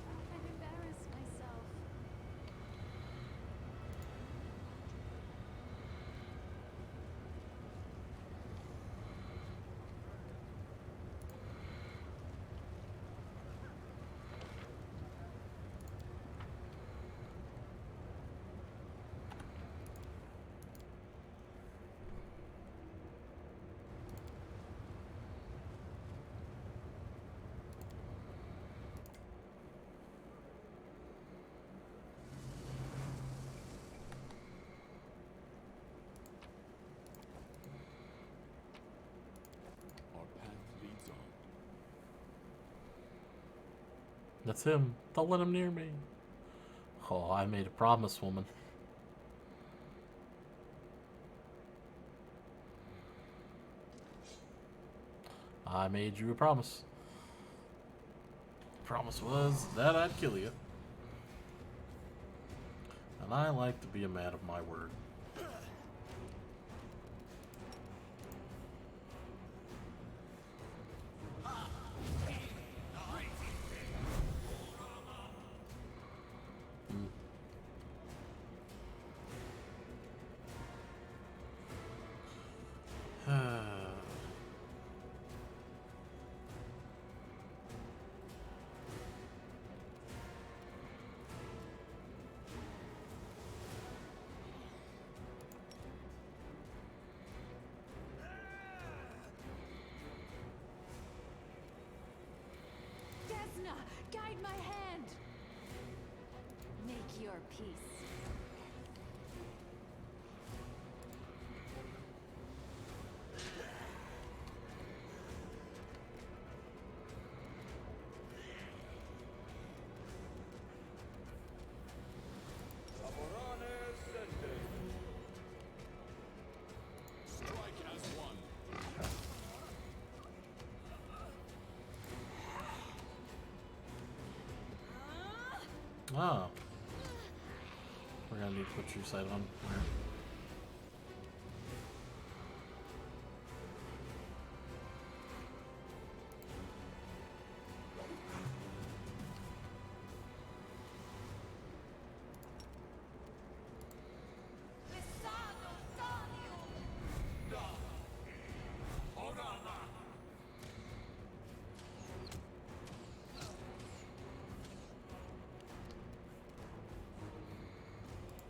I've embarrassed myself. Our path leads on. That's him. Don't let him near me. Oh, I made a promise, woman. I made you a promise. Promise was that I'd kill you. And I like to be a man of my word. Desna, guide my hand. Make your peace. Strike as one. Oh. We're gonna need to put your side on. Here.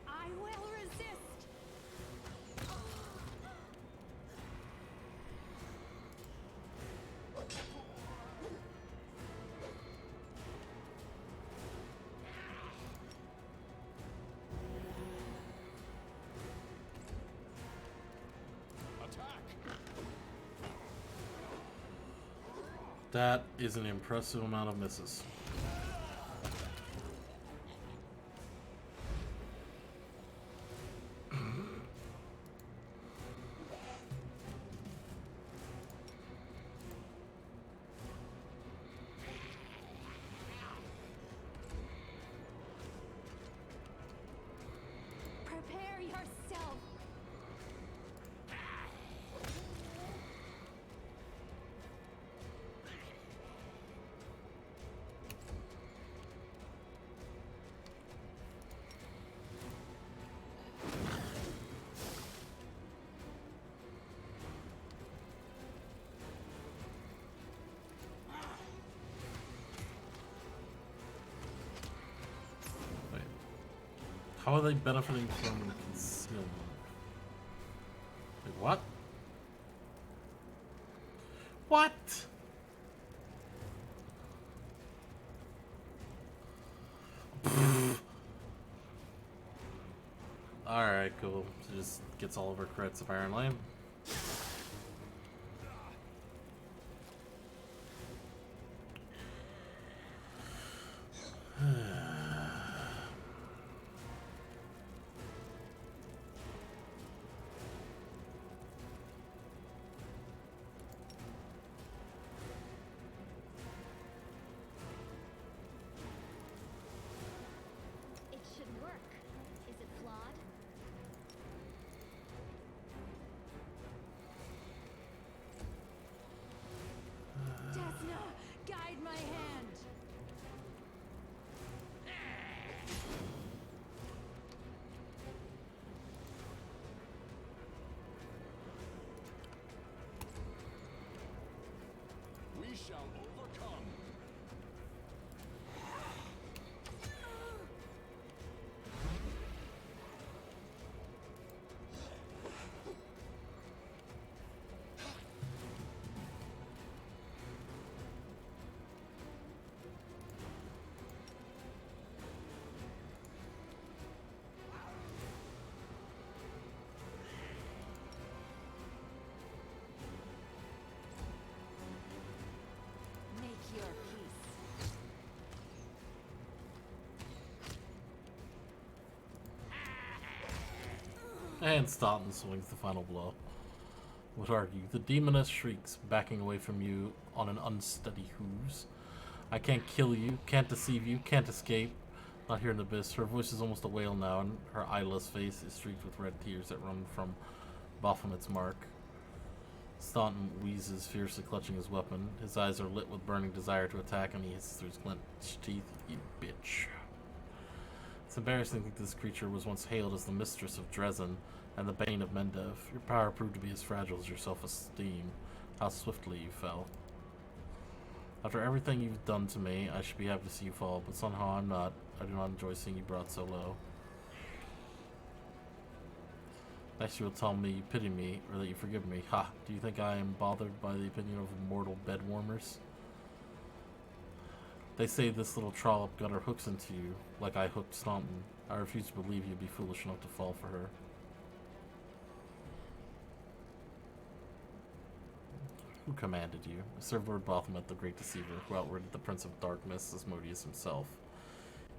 I will resist. Attack! That is an impressive amount of misses. Prepare yourself. Wait. How are they benefiting from concealment? Wait, what? What? Alright, cool. She just gets all of her crits apparently. It should work. Is it flawed? Desna, guide my hand. We shall overcome. Make your peace. And Staunton swings the final blow. Would argue. The demoness shrieks, backing away from you on an unsteady hooves. I can't kill you, can't deceive you, can't escape. Not here in the abyss. Her voice is almost a wail now, and her eyeless face is streaked with red tears that run from Baphomet's mark. Staunton wheezes, fiercely clutching his weapon. His eyes are lit with burning desire to attack, and he hisses through his clenched teeth. You bitch. It's embarrassing to think this creature was once hailed as the mistress of Dresden and the bane of Mendev. Your power proved to be as fragile as your self-esteem. How swiftly you fell. After everything you've done to me, I should be happy to see you fall, but somehow I'm not. I do not enjoy seeing you brought so low. Next you will tell me you pity me, or that you forgive me. Ha! Do you think I am bothered by the opinion of mortal bedwarmers? They say this little trollop got her hooks into you, like I hooked Staunton. I refuse to believe you'd be foolish enough to fall for her. Who commanded you? I served Lord Baphomet, the Great Deceiver, who outwitted the Prince of Darkness, Asmodeus himself.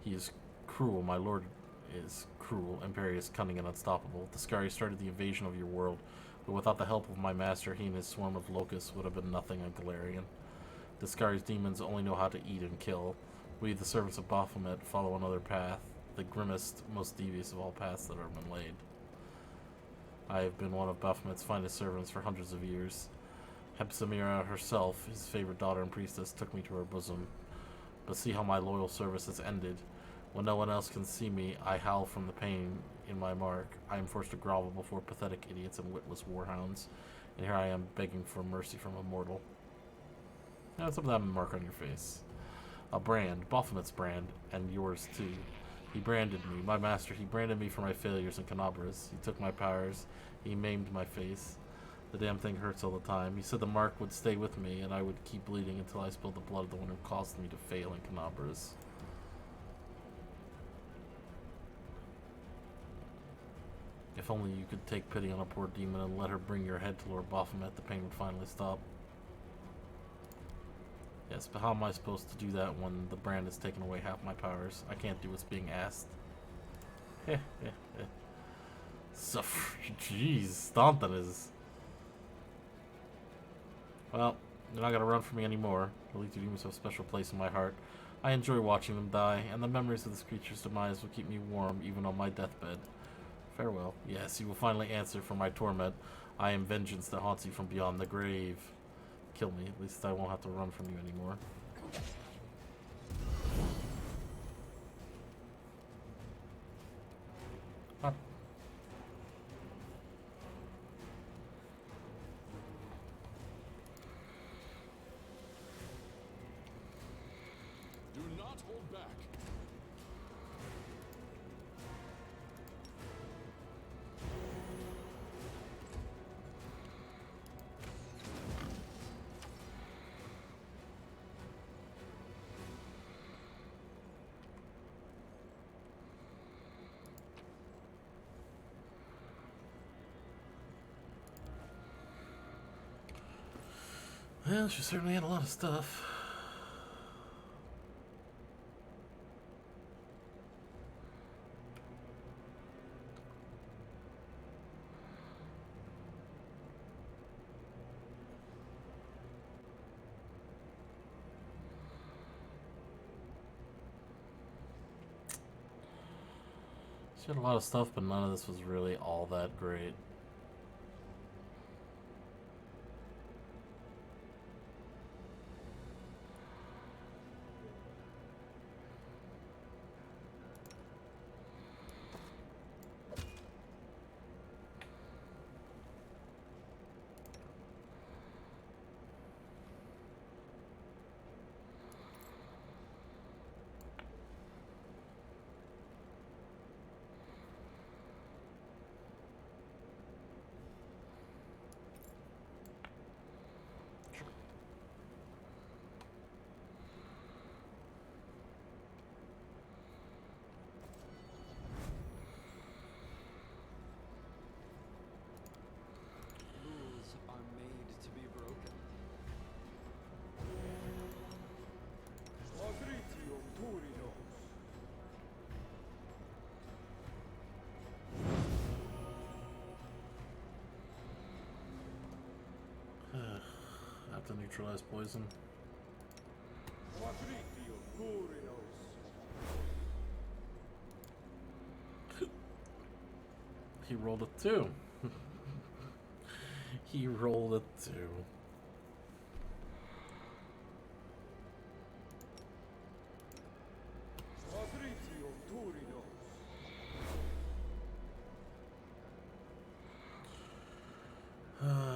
He is cruel, my lord is cruel, imperious, cunning, and unstoppable. Discari started the invasion of your world, but without the help of my master, he and his swarm of locusts would have been nothing on Galarian. Discari's demons only know how to eat and kill. We, the servants of Baphomet, follow another path, the grimmest, most devious of all paths that have been laid. I have been one of Baphomet's finest servants for hundreds of years. Hepzibah herself, his favorite daughter and priestess, took me to her bosom. But see how my loyal service has ended. When no one else can see me, I howl from the pain in my mark. I am forced to grovel before pathetic idiots and witless warhounds. And here I am begging for mercy from a mortal. Now, what's up with that mark on your face? A brand, Baphomet's brand, and yours too. He branded me, my master. He branded me for my failures and canobras. He took my powers. He maimed my face. The damn thing hurts all the time. He said the mark would stay with me, and I would keep bleeding until I spilled the blood of the one who caused me to fail in canobras. If only you could take pity on a poor demon and let her bring your head to Lord Baphomet, the pain would finally stop. Yes, but how am I supposed to do that when the brand has taken away half my powers? I can't do what's being asked. So, jeez, Staunton is... Well, you're not gonna run from me anymore. The Legion of Demons have a special place in my heart. I enjoy watching them die, and the memories of this creature's demise will keep me warm even on my deathbed. Farewell. Yes, you will finally answer for my torment. I am vengeance that haunts you from beyond the grave. Kill me. At least I won't have to run from you anymore. Huh. Do not hold back. Well, she certainly had a lot of stuff. She had a lot of stuff, but none of this was really all that great. Rules are made to be broken. I have to neutralize poison. He rolled a 2. He rolled a 2.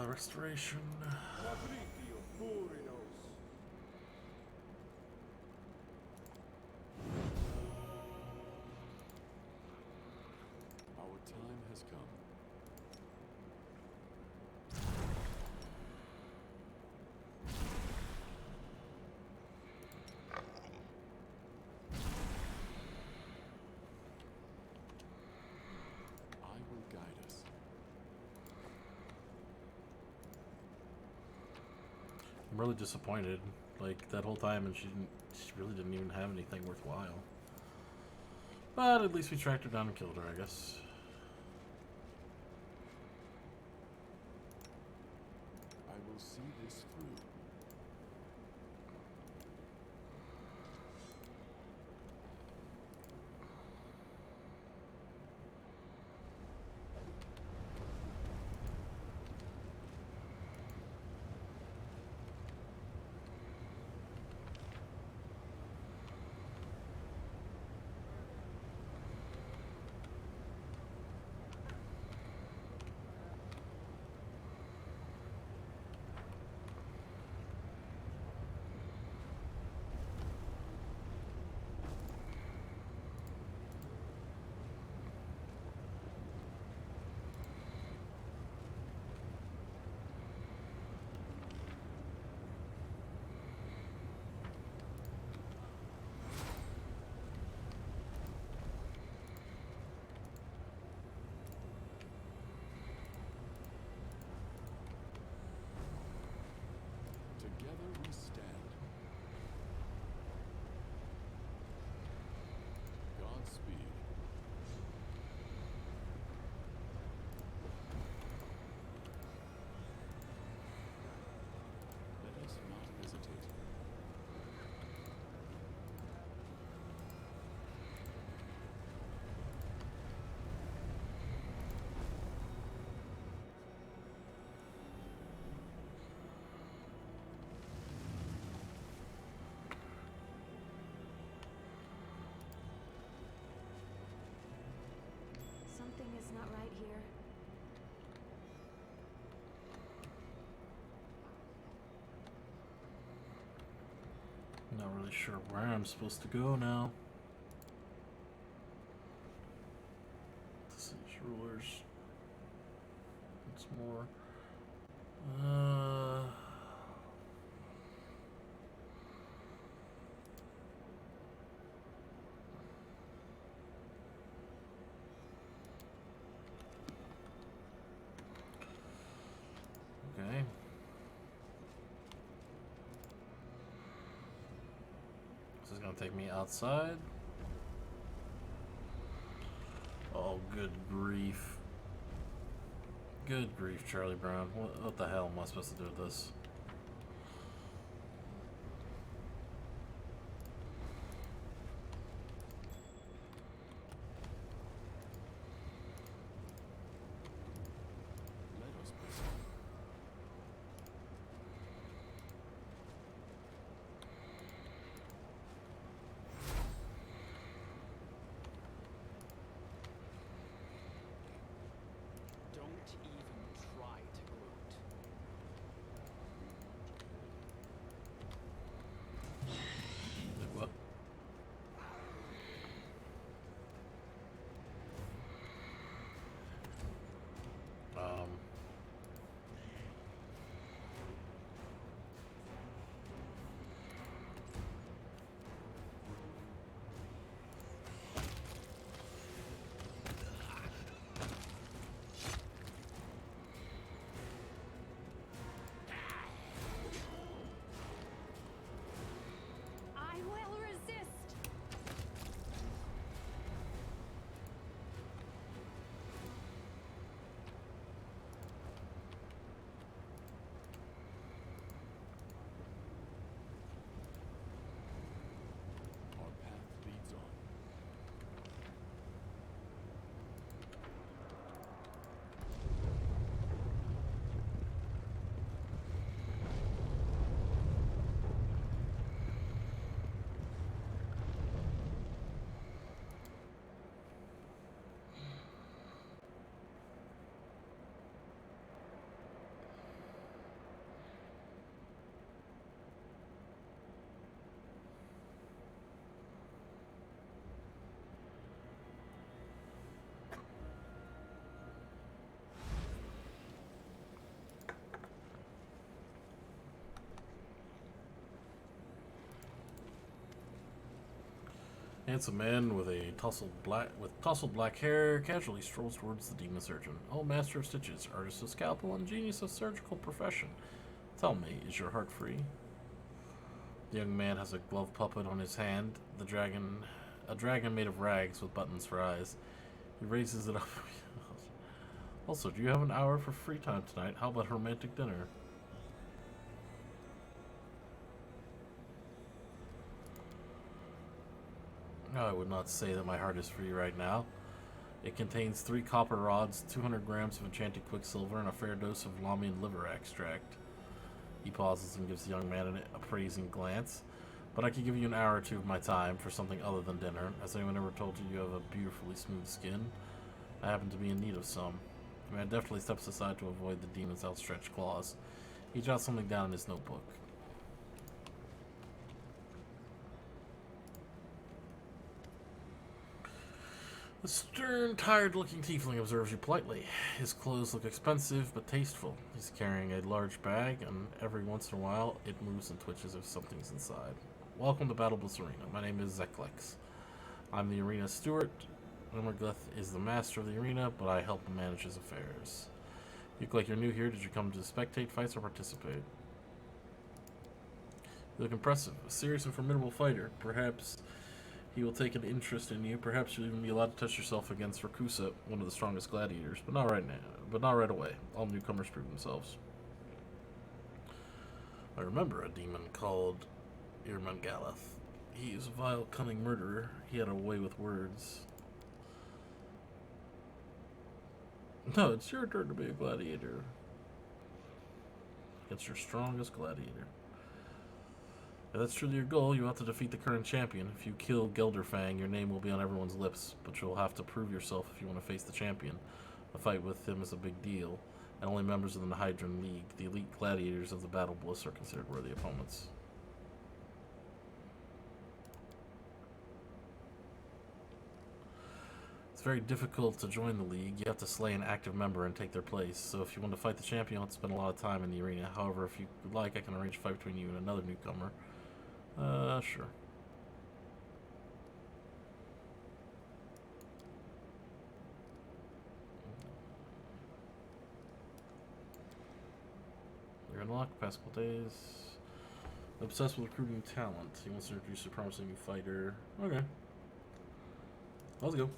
Restoration. Our time has come. I'm really disappointed. Like, that whole time, and she really didn't even have anything worthwhile. But at least we tracked her down and killed her, I guess. I will see this through. Together we stand. Godspeed. Let us not hesitate. Something is not right here. Not really sure where I'm supposed to go now. Siege rulers. Once more. Okay. This is gonna take me outside. Oh, good grief. Good grief, Charlie Brown. What the hell am I supposed to do with this? Let us press on. Don't even try to gloat. Like what? Um. I will resist. Our path leads on. Handsome man with tousled black hair casually strolls towards the demon surgeon. Oh, master of stitches, artist of scalpel, and genius of surgical profession. Tell me, is your heart free? The young man has a glove puppet on his hand. A dragon made of rags with buttons for eyes. He raises it up. Also, do you have an hour for free time tonight? How about a romantic dinner? No, I would not say that my heart is free right now. It contains 3 copper rods, 200 grams of enchanted quicksilver, and a fair dose of Lamian liver extract. He pauses and gives the young man an appraising glance. But I could give you an hour or 2 of my time for something other than dinner. Has anyone ever told you you have a beautifully smooth skin? I happen to be in need of some. The man definitely steps aside to avoid the demon's outstretched claws. He jots something down in his notebook. The stern, tired-looking tiefling observes you politely. His clothes look expensive, but tasteful. He's carrying a large bag, and every once in a while, it moves and twitches if something's inside. Welcome to Battle Bliss Arena. My name is Zeklex. I'm the arena steward. Ummergleth is the master of the arena, but I help him manage his affairs. You look like you're new here. Did you come to spectate fights or participate? You look impressive. A serious and formidable fighter. Perhaps he will take an interest in you. Perhaps you'll even be allowed to test yourself against Rakusa, one of the strongest gladiators. But not right now. But not right away. All newcomers prove themselves. I remember a demon called Irmangalath. He is a vile, cunning murderer. He had a way with words. No, it's your turn to be a gladiator. Against your strongest gladiator. If that's truly your goal, you have to defeat the current champion. If you kill Gelderfang, your name will be on everyone's lips, but you'll have to prove yourself if you want to face the champion. A fight with him is a big deal, and only members of the Hydron League, the elite gladiators of the Battle Bliss, are considered worthy opponents. It's very difficult to join the league. You have to slay an active member and take their place. So if you want to fight the champion, you'll have to spend a lot of time in the arena. However, if you would like, I can arrange a fight between you and another newcomer. Sure. You're unlocked past couple days. Obsessed with recruiting talent. He wants to introduce a promising new fighter. Okay. Let's go.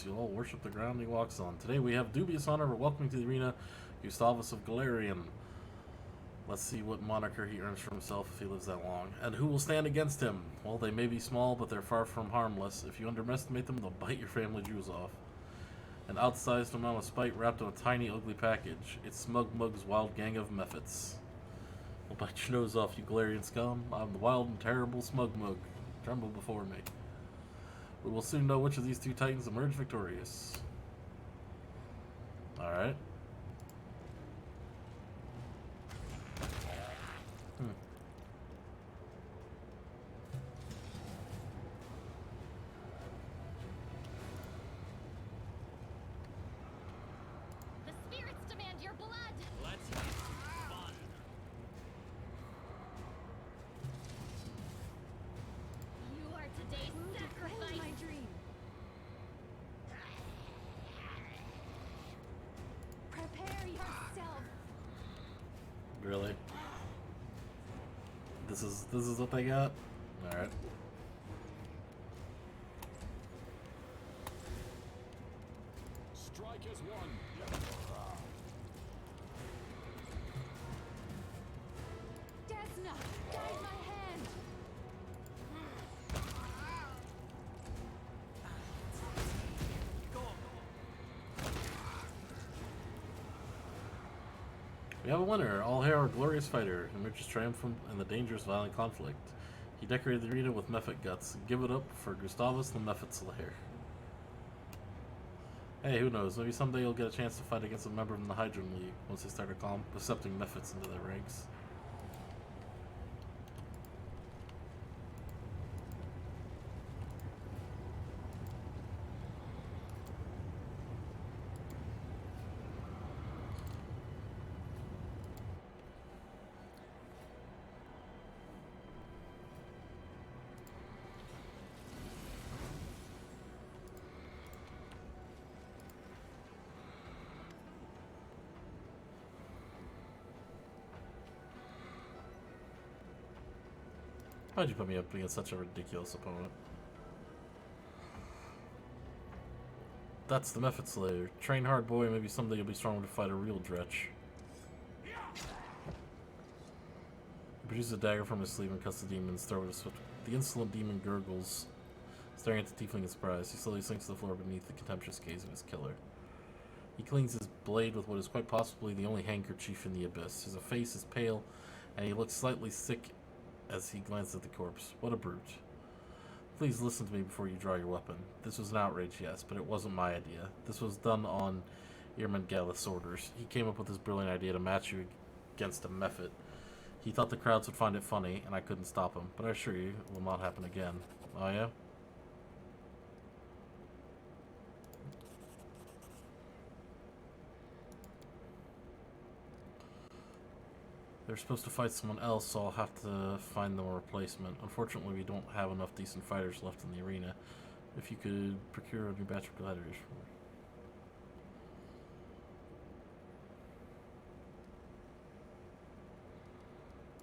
You'll all worship the ground he walks on. Today we have dubious honor of welcoming to the arena Gustavus of Galarian. Let's see what moniker he earns for himself if he lives that long. And who will stand against him? Well, they may be small, but they're far from harmless. If you underestimate them, they'll bite your family jewels off. An outsized amount of spite wrapped in a tiny, ugly package. It's Smug Mug's wild gang of mephits. We'll bite your nose off, you Galarian scum. I'm the wild and terrible Smug Mug. Tremble before me. We will soon know which of these 2 titans emerge victorious. Alright. The spirits demand your blood! Let's have fun. You are today's sacrifice! My dream. Prepare yourself! Really? This is what they got? Alright. Strike as one. Desna! Guide my hand! We have a winner. All hail our glorious fighter, who emerges triumphant in the dangerous, violent conflict. He decorated the arena with mephit guts. Give it up for Gustavus the Mephit Slayer. Hey, who knows? Maybe someday you'll get a chance to fight against a member from the Hydron League once they start accepting mephits into their ranks. Why'd you put me up against such a ridiculous opponent? That's the Mephit Slayer. Train hard, boy. Maybe someday you'll be strong enough to fight a real Dretch. He produces a dagger from his sleeve and cuts the demon's throat with a switch. The insolent demon gurgles, staring at the tiefling in surprise. He slowly sinks to the floor beneath the contemptuous gaze of his killer. He clings his blade with what is quite possibly the only handkerchief in the abyss. His face is pale, and he looks slightly sick as he glances at the corpse. What a brute. Please listen to me before you draw your weapon. This was an outrage, yes, but it wasn't my idea. This was done on Irmangallus' orders. He came up with this brilliant idea to match you against a Mephit. He thought the crowds would find it funny, and I couldn't stop him. But I assure you, it will not happen again. Oh, yeah? They're supposed to fight someone else, so I'll have to find them a replacement. Unfortunately, we don't have enough decent fighters left in the arena. If you could procure a new batch of gladiators for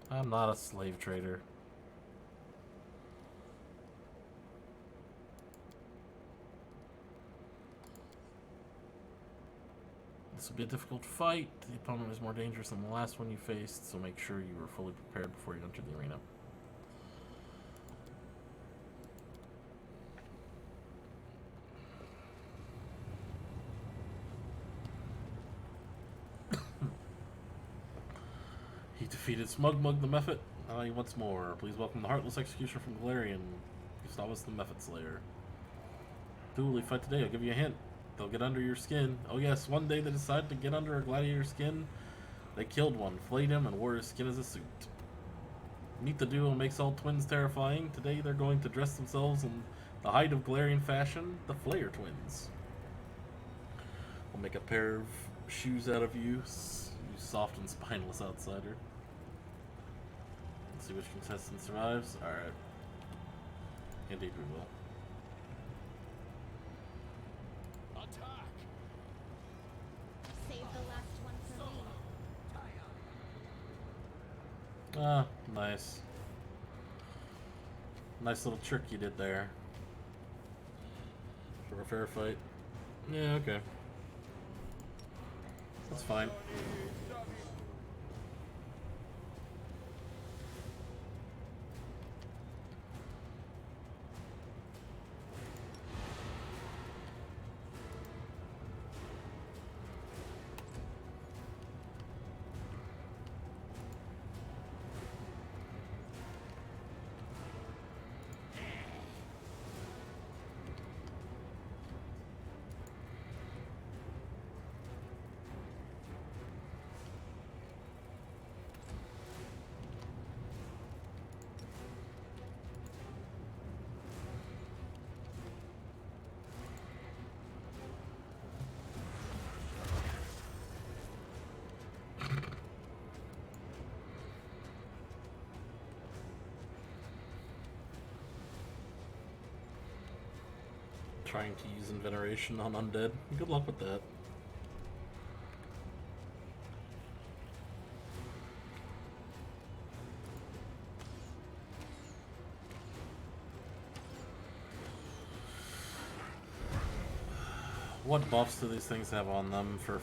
me. I'm not a slave trader. This will be a difficult fight. The opponent is more dangerous than the last one you faced, so make sure you are fully prepared before you enter the arena. He defeated Smugmug the Mephit. Once more, please welcome the Heartless Executioner from Galarian, Gustavus the Mephit Slayer. Duel, we fight today. I'll give you a hint. They'll get under your skin. Oh yes, one day they decided to get under a gladiator's skin. They killed one, flayed him, and wore his skin as a suit. Meet the duo makes all twins terrifying. Today they're going to dress themselves in the height of Galarian fashion, the Flayer twins. We'll make a pair of shoes out of you, you soft and spineless outsider. Let's see which contestant survives. Alright. Indeed we will. Save the last one for me. Ah, nice. Nice little trick you did there. For a fair fight. Yeah, okay. That's fine. Trying to use Inveneration on undead. Good luck with that. What buffs do these things have on them for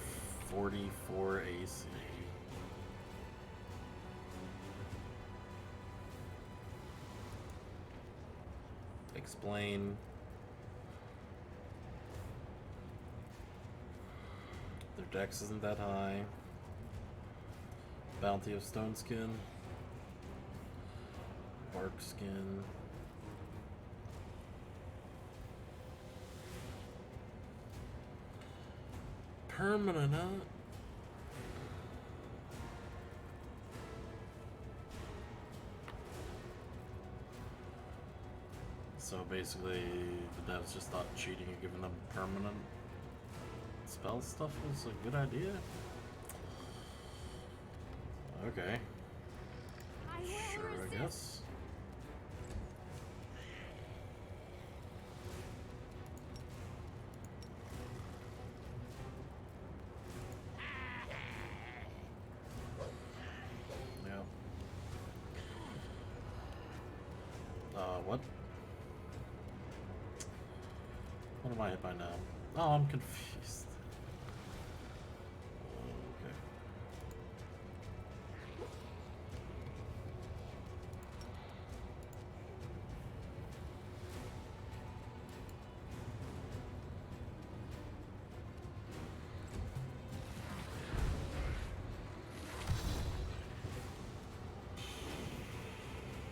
44 AC? Explain. Their dex isn't that high. Bounty of Stone Skin. Bark Skin. Permanent, huh? So basically, the devs just thought cheating and giving them permanent spell stuff was a good idea? Okay. Sure, I guess. Yeah. what? What am I hit by now? Oh, I'm confused.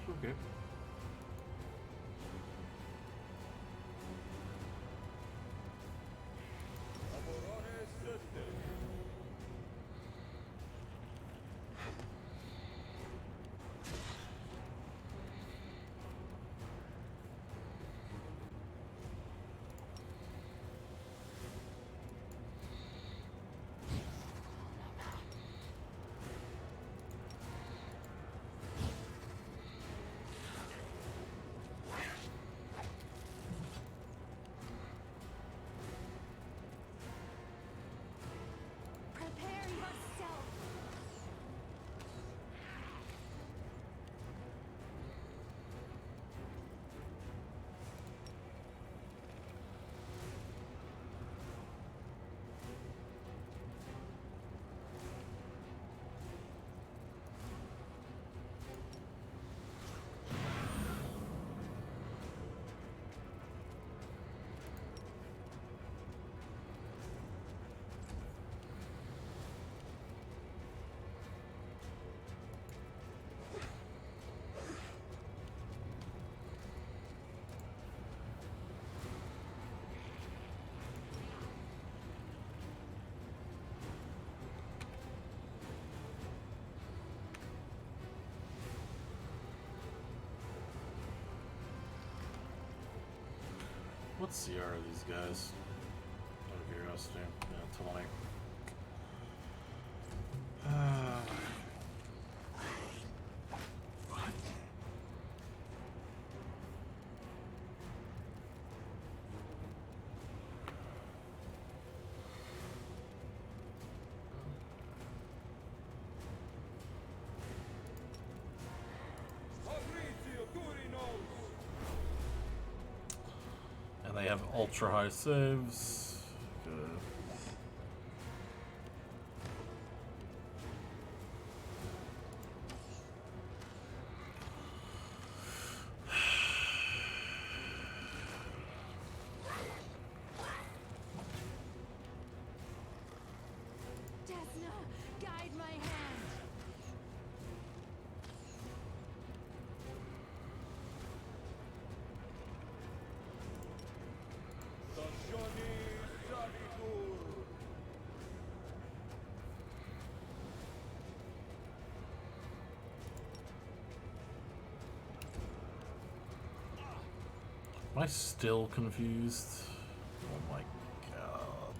Okay. Okay. Prepare yourself. What CR are these guys? Out of curiosity. Yeah, 20. And they have ultra high saves. Good. Desna, guide my hand. Am I still confused? Oh my god.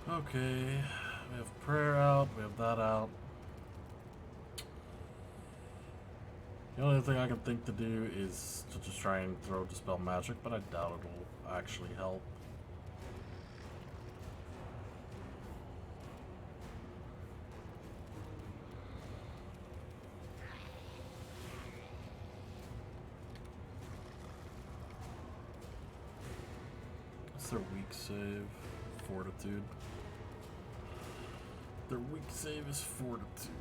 Okay, we have prayer out, we have that out. The only thing I can think to do is to just try and throw Dispel Magic, but I doubt it'll actually help. What's their weak save? Fortitude. Their weak save is Fortitude.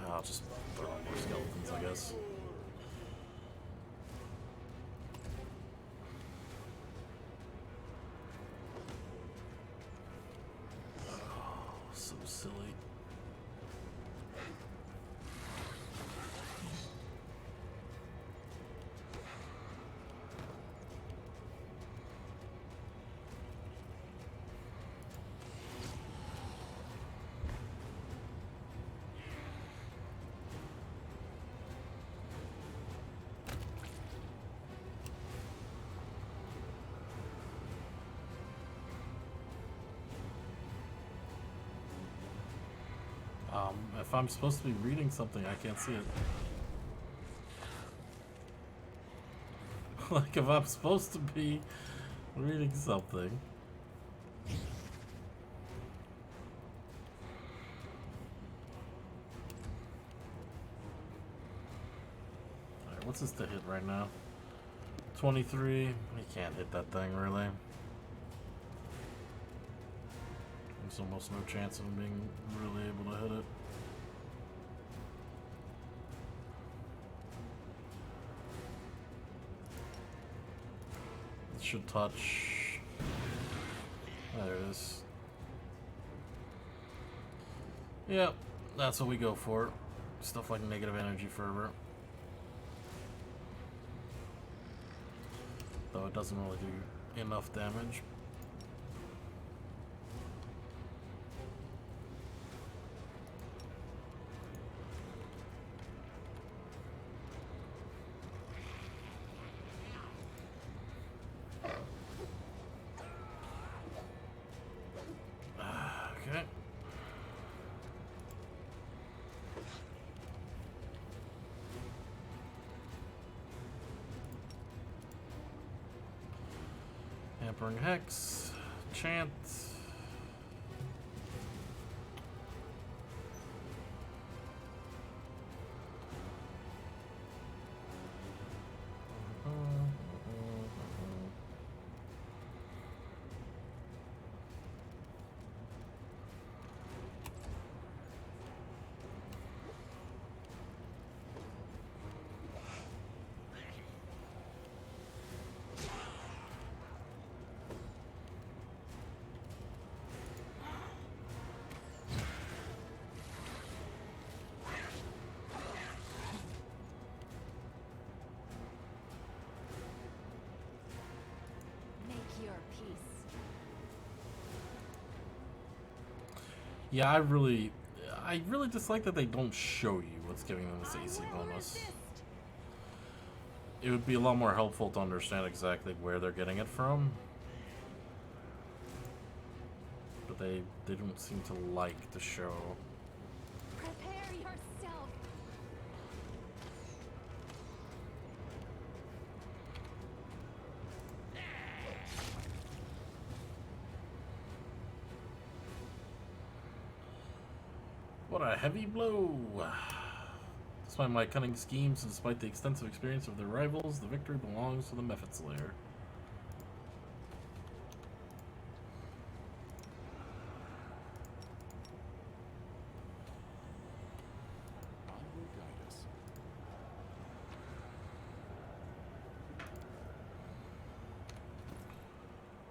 I'll just throw on more skeletons, I guess. Oh, so silly. If I'm supposed to be reading something, I can't see it. Like, if I'm supposed to be reading something. Alright, what's this to hit right now? 23. He can't hit that thing, really. There's almost no chance of him being really able to hit it. It should touch. There it is. Yep, that's what we go for. Stuff like negative energy fervor. Though it doesn't really do enough damage. Okay. Hampering Hex, Chant. Make your peace. Yeah, I really dislike that they don't show you what's giving them this AC bonus. It would be a lot more helpful to understand exactly where they're getting it from. But they don't seem to like to show. Prepare yourself. What a heavy blow! Despite my cunning schemes and despite the extensive experience of their rivals, the victory belongs to the Mephit Slayer.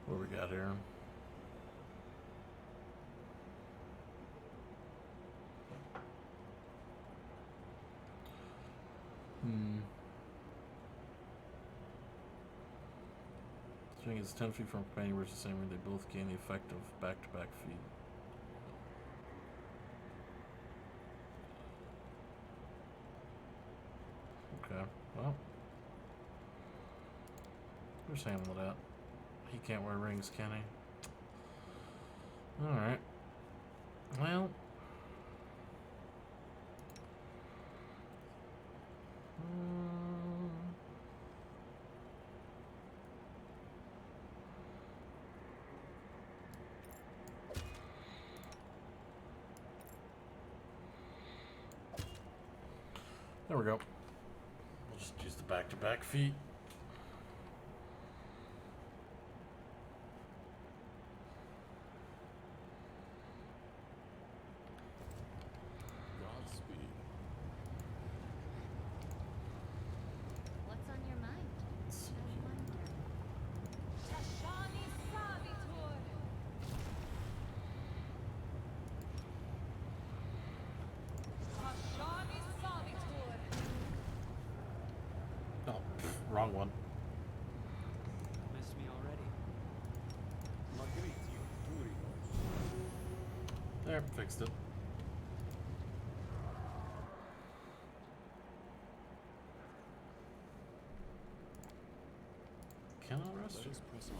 What we got here? Swing is 10 feet from companion versus same ring. They both gain the effect of back-to-back feet. Okay, well. Where's Hamlet at? He can't wear rings, can he? Alright. Well. There we go. We'll just use the back-to-back feet. Godspeed. What's on your mind? I wonder. Tashani Savitur. Tashani Savitur. Oh, wrong one. Missed me already. Magritio, Turinos. There, fixed it. Can I rest? Let us press on.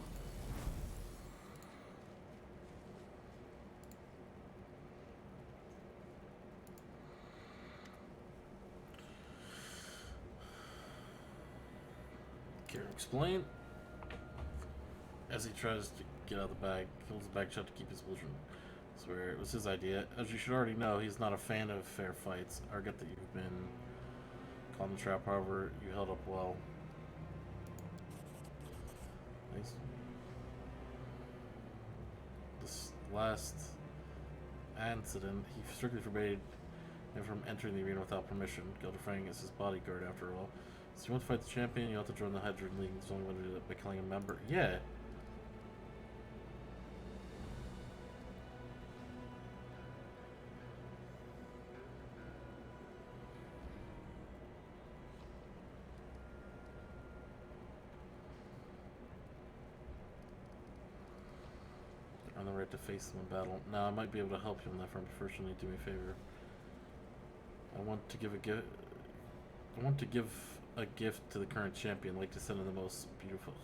Here, explain. As he tries to get out of the bag, he holds the bag shut to keep his illusion. I swear it was his idea. As you should already know, he's not a fan of fair fights. I regret that you've been caught in the trap, however, you held up well. Nice. This last incident, he strictly forbade him from entering the arena without permission. Gilderfang is his bodyguard, after all. So you want to fight the champion, you have to join the Hydra League. There's only one to do that by killing a member. Yeah. Earn the right to face them in battle. Now I might be able to help you on that front, but first you'll need to do me a favor. I want to give a gift. I want to give a gift to the current champion. I'd like to send him the most beautiful.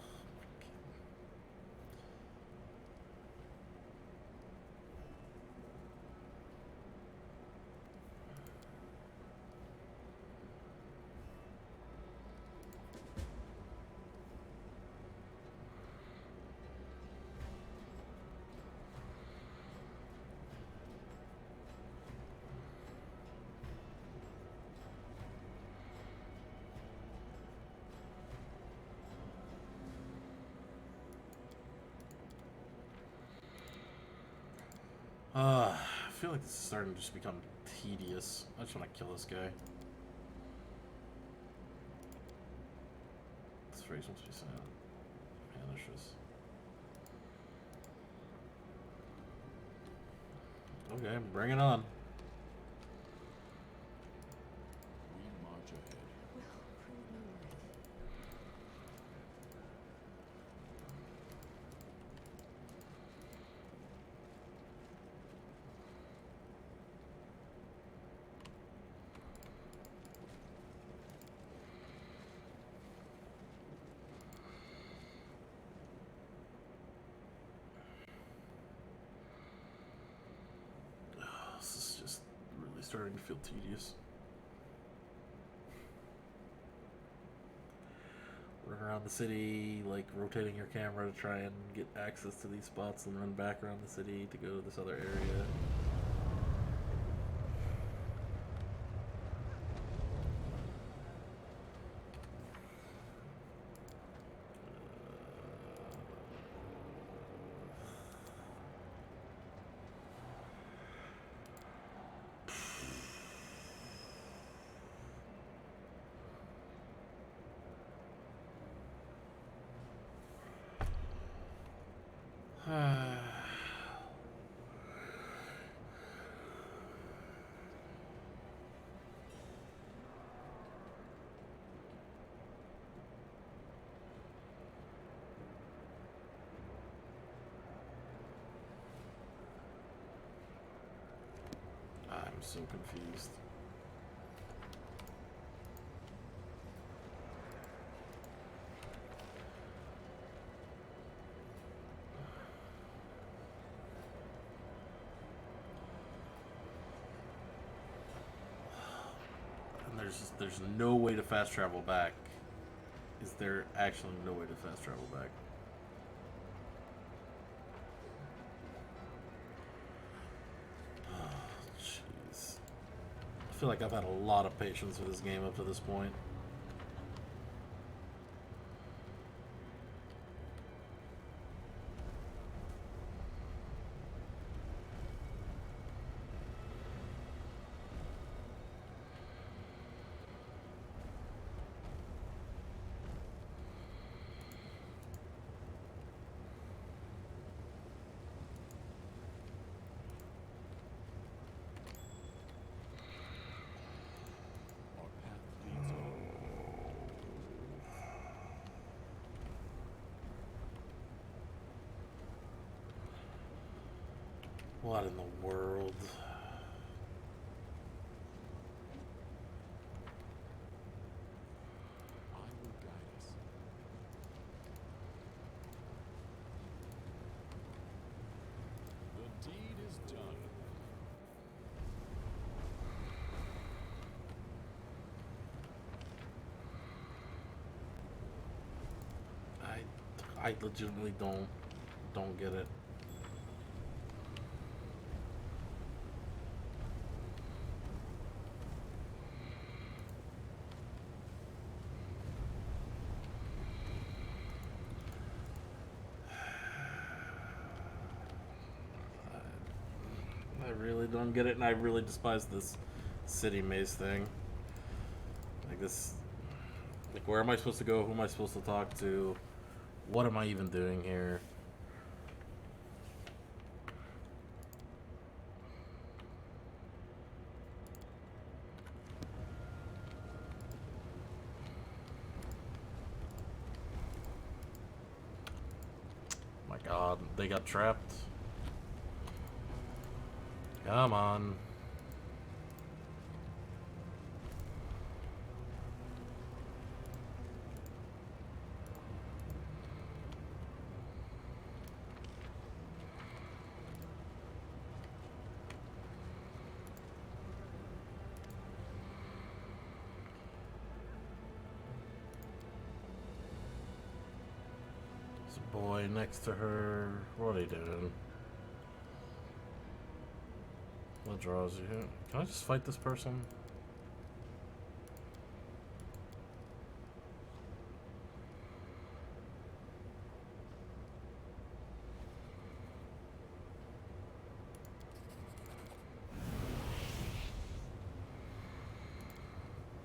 I feel like this is starting to just become tedious. I just want to kill this guy. This phrase wants to be silent. Vanishes. Okay, bring it on. We march ahead. This is just really starting to feel tedious. Run around the city, like rotating your camera to try and get access to these spots, and run back around the city to go to this other area. I'm so confused. And there's no way to fast travel back. Is there actually no way to fast travel back? Jeez. I feel like I've had a lot of patience with this game up to this point. Our path leads on. What in the world? I will guide us. The deed is done. I legitimately don't get it. I really don't get it, and I really despise this city maze thing. Like this, like where am I supposed to go? Who am I supposed to talk to? What am I even doing here? My God, they got trapped. Come on. There's a boy next to her. What are they doing? What draws you? Can I just fight this person?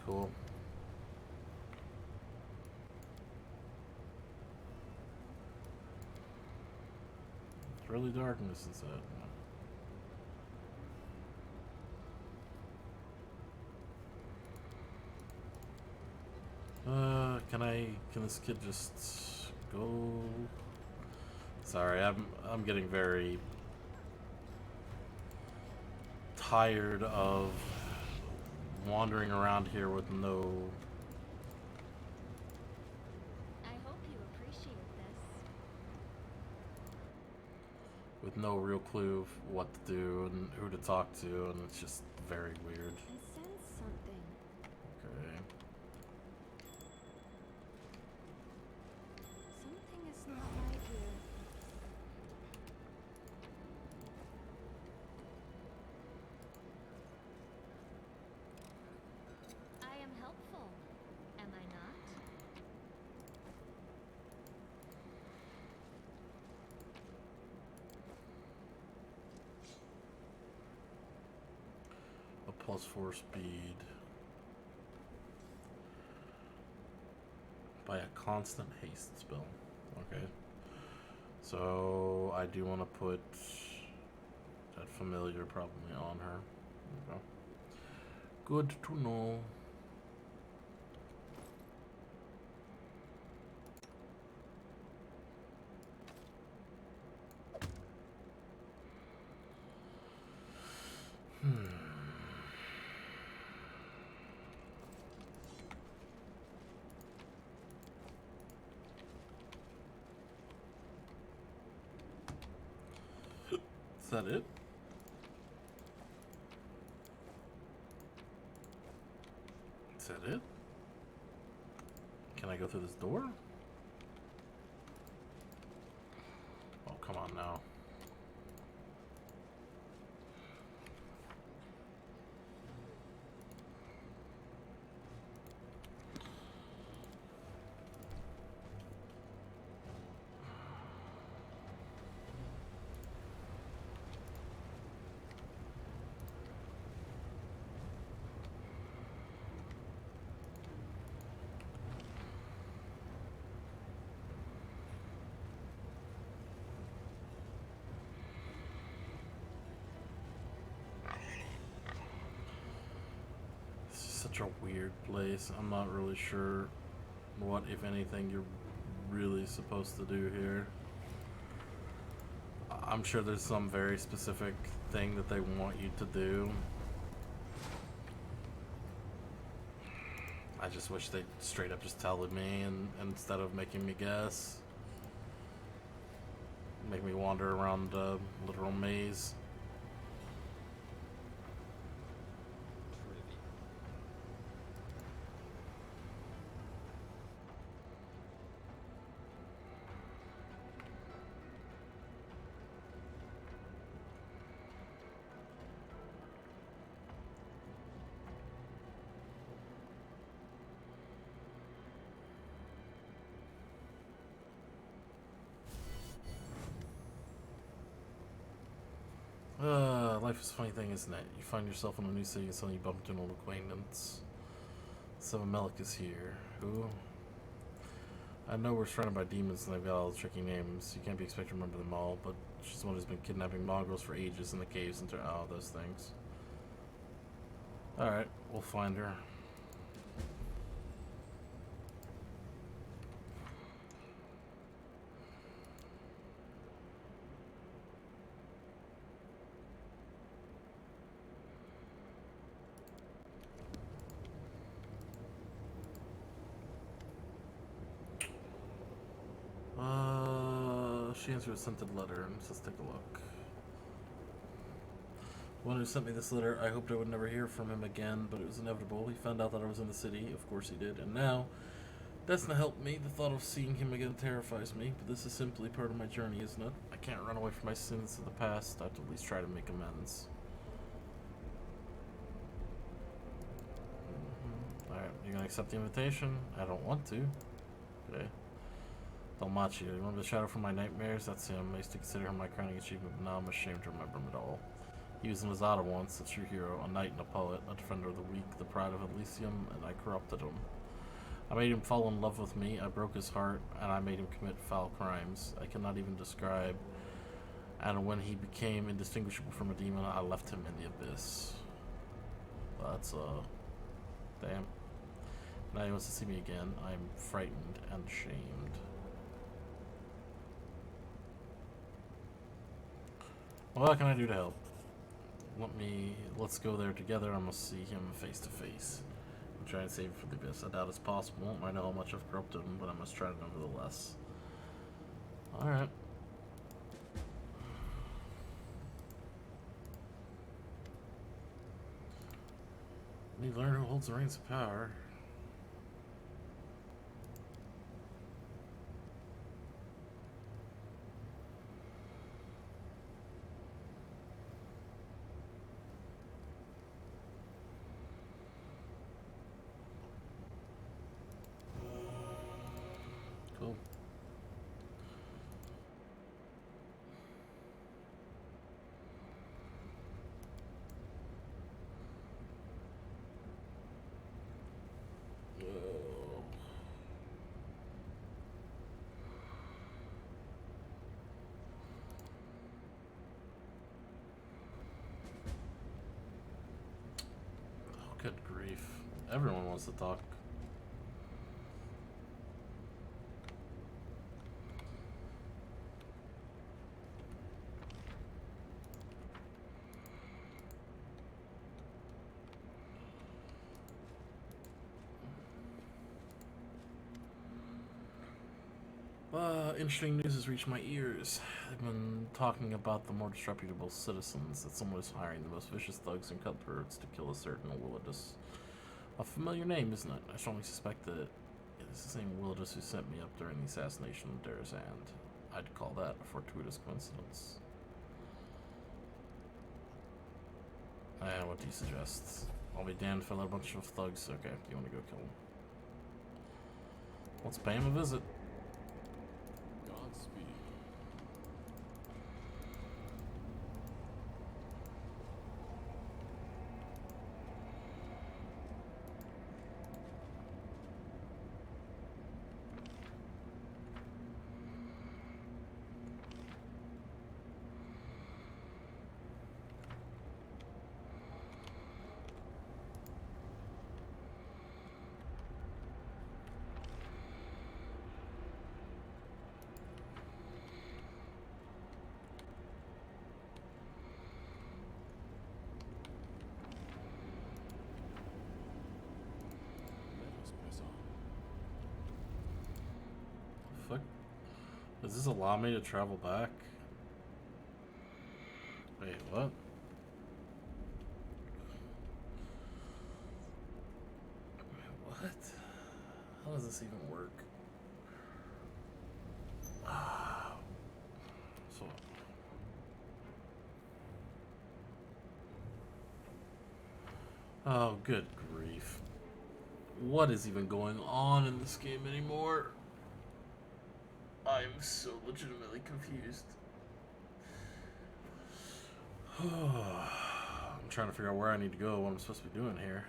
Cool. It's really dark in this inside. Can this kid just go? Sorry, I'm getting very tired of wandering around here with no. I hope you appreciate this. With no real clue of what to do and who to talk to, and it's just very weird. I sense something. Okay. Something is not right here. I am helpful, am I not? A +4 speed. By a constant haste spell. Okay. So I do want to put that familiar probably on her. Okay. Good to know. Is that it? Is that it? Can I go through this door? Oh, come on now. Such a weird place. I'm not really sure what, if anything, you're really supposed to do here. I'm sure there's some very specific thing that they want you to do. I just wish they'd straight up just tell me and instead of making me guess. Make me wander around a literal maze. life is a funny thing, isn't it? You find yourself in a new city and suddenly you bump into an old acquaintance. Seven Melik is here. Who? I know we're surrounded by demons and they've got all the tricky names. You can't be expected to remember them all, but she's the one who's been kidnapping mongrels for ages in the caves and all those things. Alright, we'll find her. She answered a scented letter, and let's take a look. The one who sent me this letter, I hoped I would never hear from him again, but it was inevitable. He found out that I was in the city, of course he did, and now, that's not helped me. The thought of seeing him again terrifies me, but this is simply part of my journey, isn't it? I can't run away from my sins of the past. I have to at least try to make amends. Alright, you gonna accept the invitation? I don't want to. Okay. Dalmachi, you remember the shadow from my nightmares? That's him. I used to consider him my crowning achievement, but now I'm ashamed to remember him at all. He was in Lazada once, a true hero, a knight and a poet, a defender of the weak, the pride of Elysium, and I corrupted him. I made him fall in love with me, I broke his heart, and I made him commit foul crimes I cannot even describe. And when he became indistinguishable from a demon, I left him in the abyss. That's, damn. Now he wants to see me again. I'm frightened and ashamed. Well, what can I do to help? Let's go there together. I must see him face to face. And try and save him from the abyss. I doubt it's possible. I know how much I've corrupted him, but I must try nevertheless. Alright. Need to learn who holds the reins of power. Cool. Good grief. Everyone wants to talk. Interesting news has reached my ears. They've been talking about the more disreputable citizens, that someone is hiring the most vicious thugs and cutthroats to kill a certain Willidus. A familiar name, isn't it? I strongly suspect that it is the same Willidus who sent me up during the assassination of Derazand. I'd call that a fortuitous coincidence. And what do you suggest? I'll be damned if I let a bunch of thugs. Okay, you want to go kill them? Let's pay him a visit. Godspeed. Fuck. Does this allow me to travel back? Wait, what? What? How does this even work? So. Oh, good grief. What is even going on in this game anymore? I'm so legitimately confused. I'm trying to figure out where I need to go, what I'm supposed to be doing here.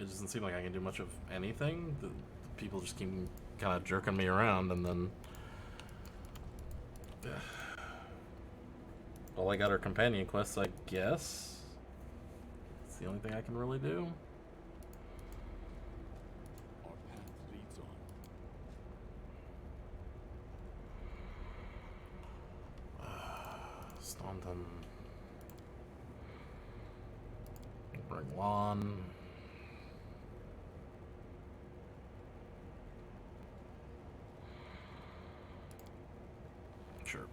It doesn't seem like I can do much of anything. The people just keep kind of jerking me around, and then all I got are companion quests, I guess. It's the only thing I can really do. Our path leads on. Staunton. Bring lawn. Sure.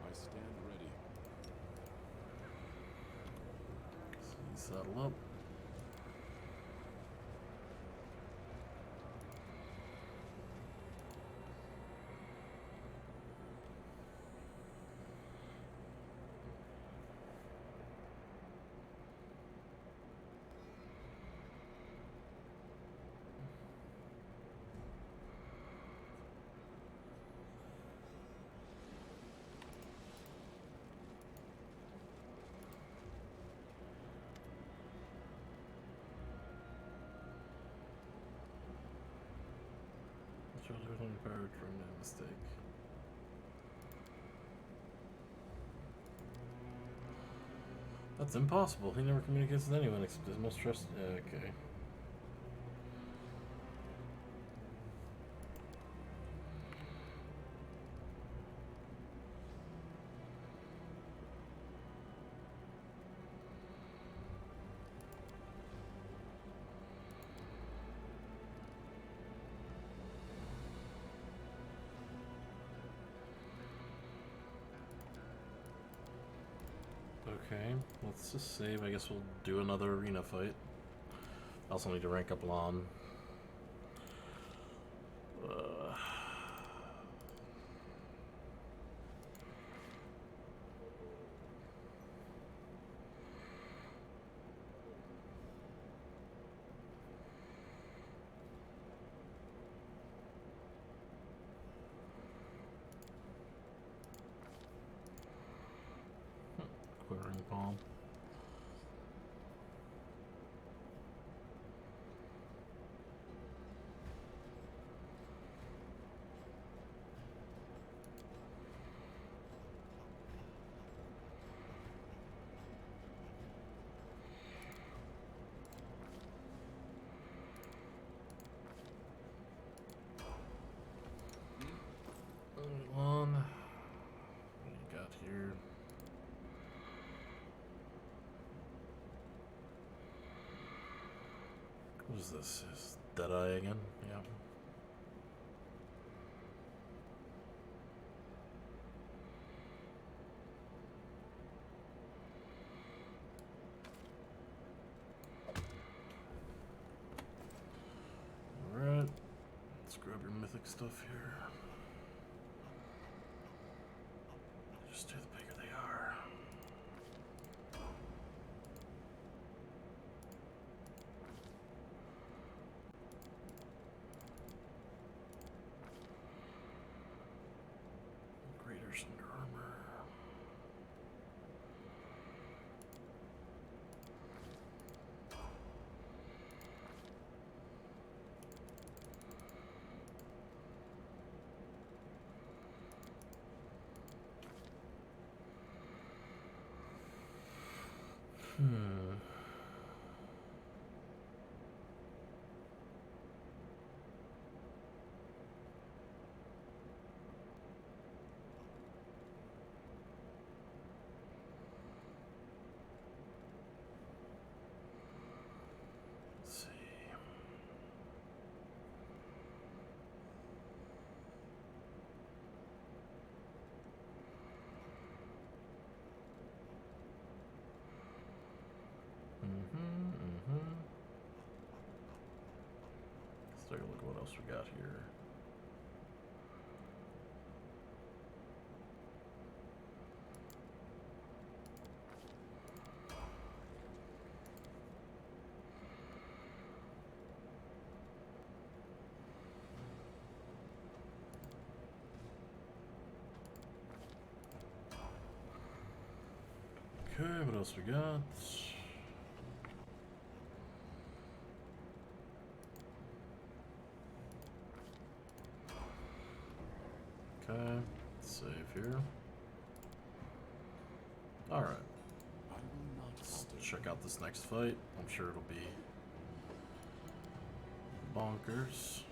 I stand ready. Settle up. Powered from that mistake. That's impossible. He never communicates with anyone except his most trusted. Okay. Okay, let's just save. I guess we'll do another arena fight. I also need to rank up Lon. Quivering palm. Lon. What do you got here? What is this? Is Deadeye again? Yeah. Alright. Let's grab your mythic stuff here. Just do the bigger they are. Greater Cinder Armor. Let's see. else we got here? Okay, what else we got? Okay, save here. Alright. Let's check out this next fight. I'm sure it'll be bonkers.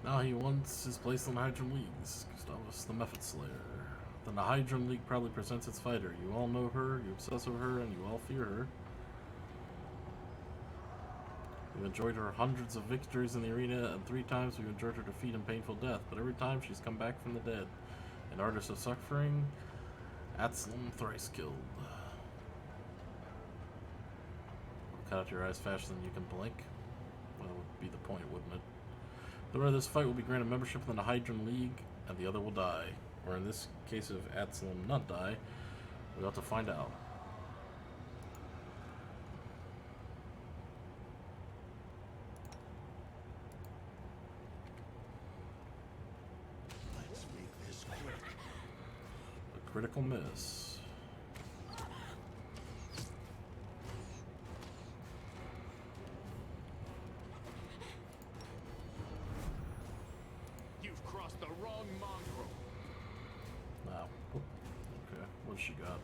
Now he wants his place in the Hydron Leagues. Gustavus the Method Slayer. Then the Hydron League proudly presents its fighter. You all know her, you obsess over her, and you all fear her. We've enjoyed her hundreds of victories in the arena, and 3 times we've enjoyed her defeat and painful death, but every time she's come back from the dead. An artist of suffering, Absalom thrice killed. Cut out your eyes faster than you can blink. Well, that would be the point, wouldn't it? The winner of this fight will be granted membership in the Hydron League, and the other will die. Or in this case of Absalom not die, we'll have to find out. Let's make this quick. A critical miss. You've crossed the wrong mongrel. Wow. Okay, what's she got?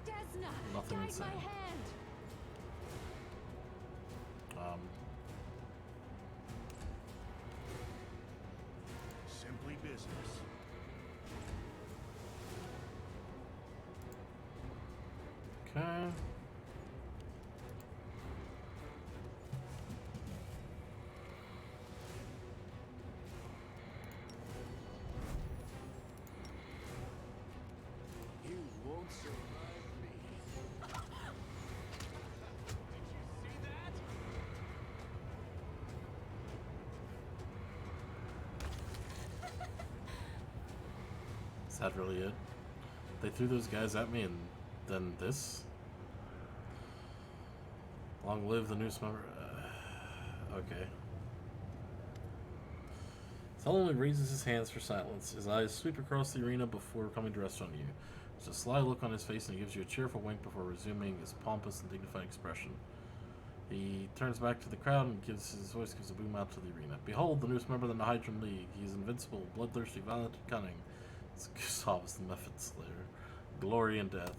Desna, Nothing guide insane. my hand. Simply business. Okay. You won't survive me. Did you see that? Is that really it? They threw those guys at me and then this? Long live the news member. Okay. Sullenly raises his hands for silence. His eyes sweep across the arena before coming to rest on you. There's a sly look on his face and he gives you a cheerful wink before resuming his pompous and dignified expression. He turns back to the crowd and his voice gives a boom out to the arena. Behold, the newest member of the Hydron League. He is invincible, bloodthirsty, violent, and cunning. It's Gustavus the Method Slayer. Glory and death.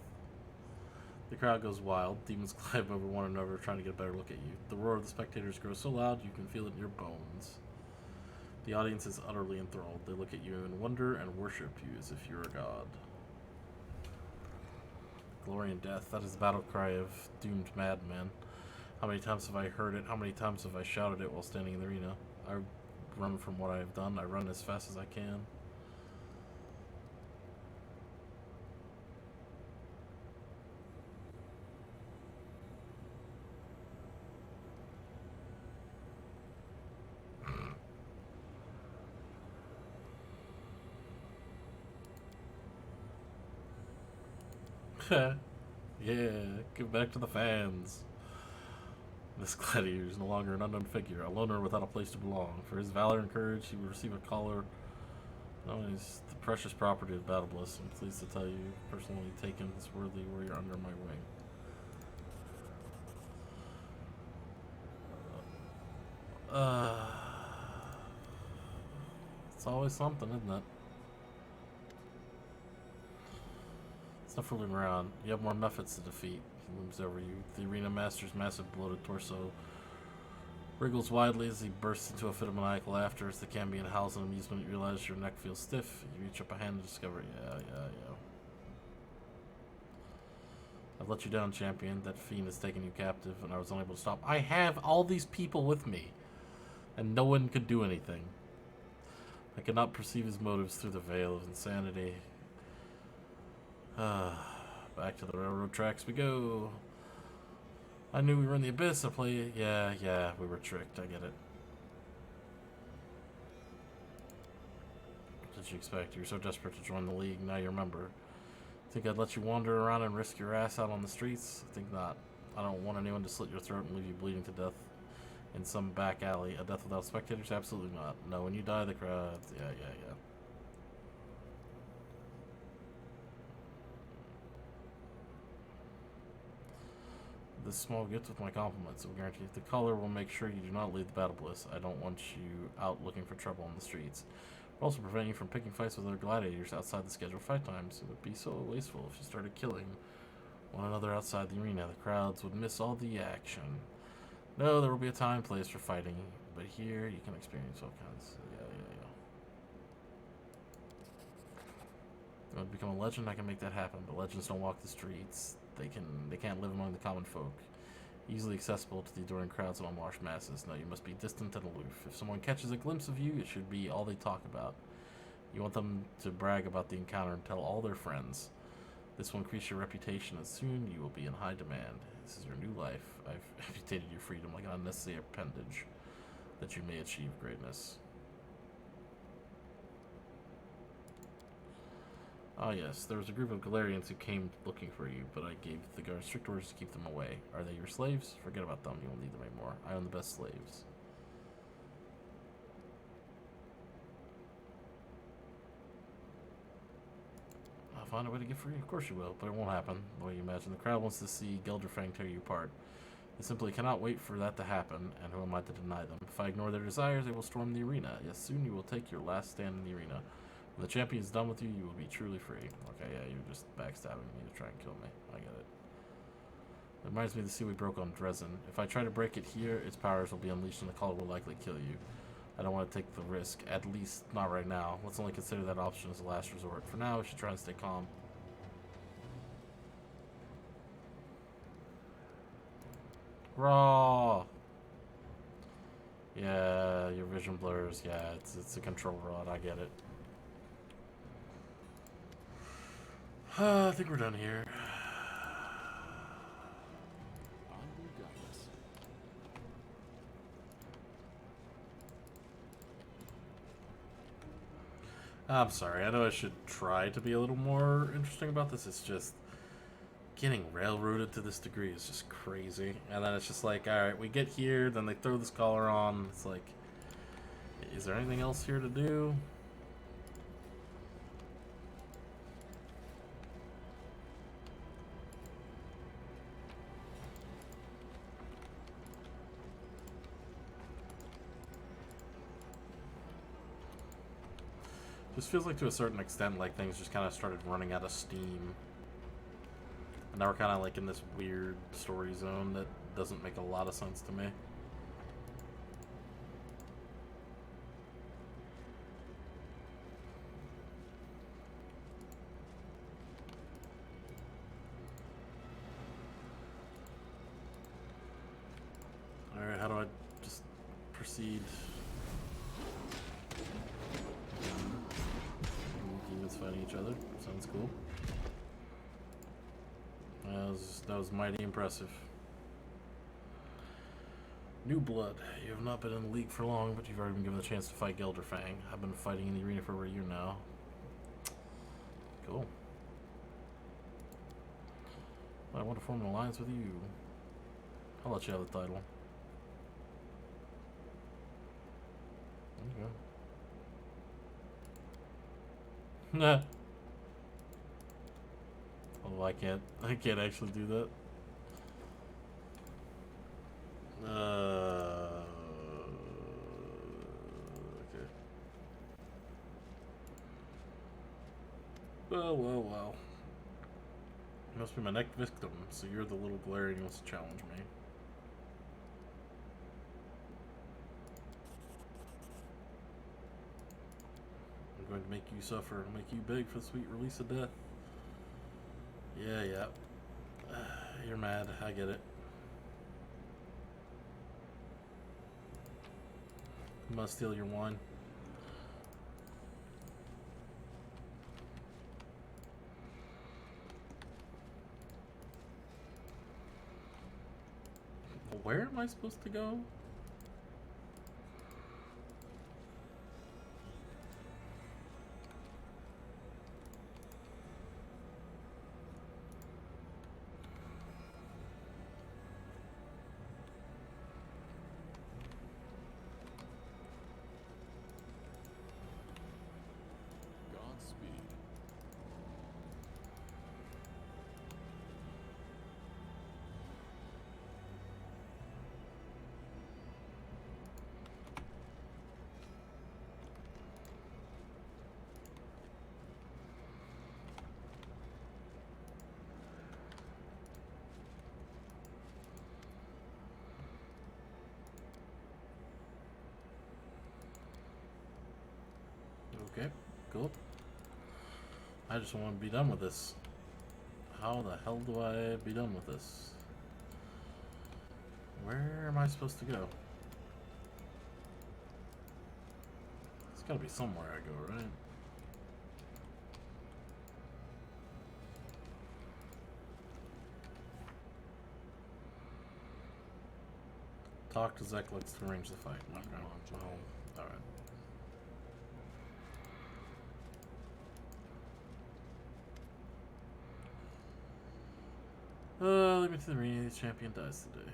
The crowd goes wild. Demons climb over one another trying to get a better look at you. The roar of the spectators grows so loud you can feel it in your bones. The audience is utterly enthralled. They look at you in wonder and worship you as if you're a god. Glory and death. That is the battle cry of doomed madmen. How many times have I heard it? How many times have I shouted it while standing in the arena? I run from what I have done. I run as fast as I can. Yeah, give back to the fans. This gladiator is no longer an unknown figure, a loner without a place to belong. For his valor and courage, he will receive a collar. No, he's the precious property of Battle Bliss. I'm pleased to tell you, personally taken this worthy warrior under my wing. It's always something, isn't it? It's not fooling around. You have more methods to defeat. He looms over you. The arena master's massive bloated torso wriggles widely as he bursts into a fit of maniacal laughter. As the Cambion howls in amusement, you realize your neck feels stiff. You reach up a hand and discover, yeah. I've let you down, champion. That fiend has taken you captive, and I was unable to stop. I have all these people with me, and no one could do anything. I could not perceive his motives through the veil of insanity. Back to the railroad tracks we go. I knew we were in the abyss. I play. Yeah, we were tricked. I get it. What did you expect? You were so desperate to join the league. Now you're a member. Think I'd let you wander around and risk your ass out on the streets? I think not. I don't want anyone to slit your throat and leave you bleeding to death in some back alley. A death without spectators? Absolutely not. No, when you die, the crowd. Yeah. This small gift with my compliments. I will guarantee the color will make sure you do not leave the battle bliss. I don't want you out looking for trouble on the streets. It will also prevent you from picking fights with other gladiators outside the scheduled fight times. It would be so wasteful if you started killing one another outside the arena. The crowds would miss all the action. No, there will be a time and place for fighting, but here you can experience all kinds. Yeah. You want to become a legend? I can make that happen, but legends don't walk the streets. They can't live among the common folk. Easily accessible to the adoring crowds and unwashed masses. No, you must be distant and aloof. If someone catches a glimpse of you, it should be all they talk about. You want them to brag about the encounter and tell all their friends. This will increase your reputation, and soon you will be in high demand. This is your new life. I've amputated your freedom like an unnecessary appendage, that you may achieve greatness. Ah yes, there was a group of Galarians who came looking for you, but I gave the guards strict orders to keep them away. Are they your slaves? Forget about them, you won't need them anymore. I own the best slaves. I'll find a way to get free. Of course you will, but it won't happen the way you imagine. The crowd wants to see Gelderfang tear you apart. They simply cannot wait for that to happen, and who am I to deny them? If I ignore their desires, they will storm the arena. Yes, soon you will take your last stand in the arena. When the champion is done with you, you will be truly free. Okay, yeah, you're just backstabbing me to try and kill me. I get it. It reminds me of the seal we broke on Dresden. If I try to break it here, its powers will be unleashed and the collar will likely kill you. I don't want to take the risk, at least not right now. Let's only consider that option as a last resort. For now, we should try and stay calm. Raw! Yeah, your vision blurs. Yeah, it's a control rod. I get it. I think we're done here. I'm sorry. I know I should try to be a little more interesting about this. It's just getting railroaded to this degree is just crazy. And then it's just like, all right, we get here, then they throw this collar on. It's like, is there anything else here to do? Just feels like to a certain extent like things just kind of started running out of steam. And now we're kind of like in this weird story zone that doesn't make a lot of sense to me. Alright, how do I just proceed? Demons fighting each other. Sounds cool. That was mighty impressive. New blood. You have not been in the league for long, but you've already been given the chance to fight Gelderfang. I've been fighting in the arena for over a year now. Cool. I want to form an alliance with you. I'll let you have the title. Okay. Nah. Oh, I can't actually do that. Okay. Well. You must be my next victim, so you're the little Galarian who wants to challenge me. I'm going to make you suffer, make you beg for the sweet release of death. Yeah. You're mad. I get it. I'm gonna steal your wine. Where am I supposed to go? Godspeed. Okay, cool. I just want to be done with this. How the hell do I be done with this? Where am I supposed to go? It's gotta be somewhere I go, right? Talk to Zeklix to arrange the fight. Okay. Well, alright. Lead me to the arena. The champion dies today.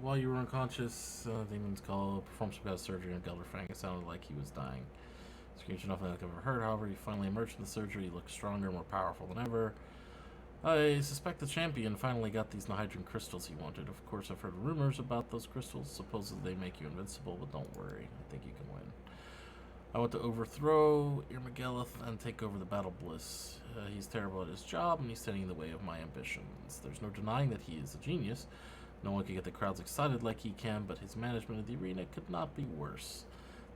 While you were unconscious, Demon's Call performed some kind of surgery on Gelderfang. It sounded like he was dying. Screams nothing like I've ever heard. However, he finally emerged from the surgery. He looked stronger, more powerful than ever. I suspect the champion finally got these Nihydran crystals he wanted. Of course, I've heard rumors about those crystals. Supposedly they make you invincible, but don't worry. I think you can win. I want to overthrow Irmageleth and take over the Battle Bliss. He's terrible at his job, and he's standing in the way of my ambitions. There's no denying that he is a genius. No one can get the crowds excited like he can, but his management of the arena could not be worse.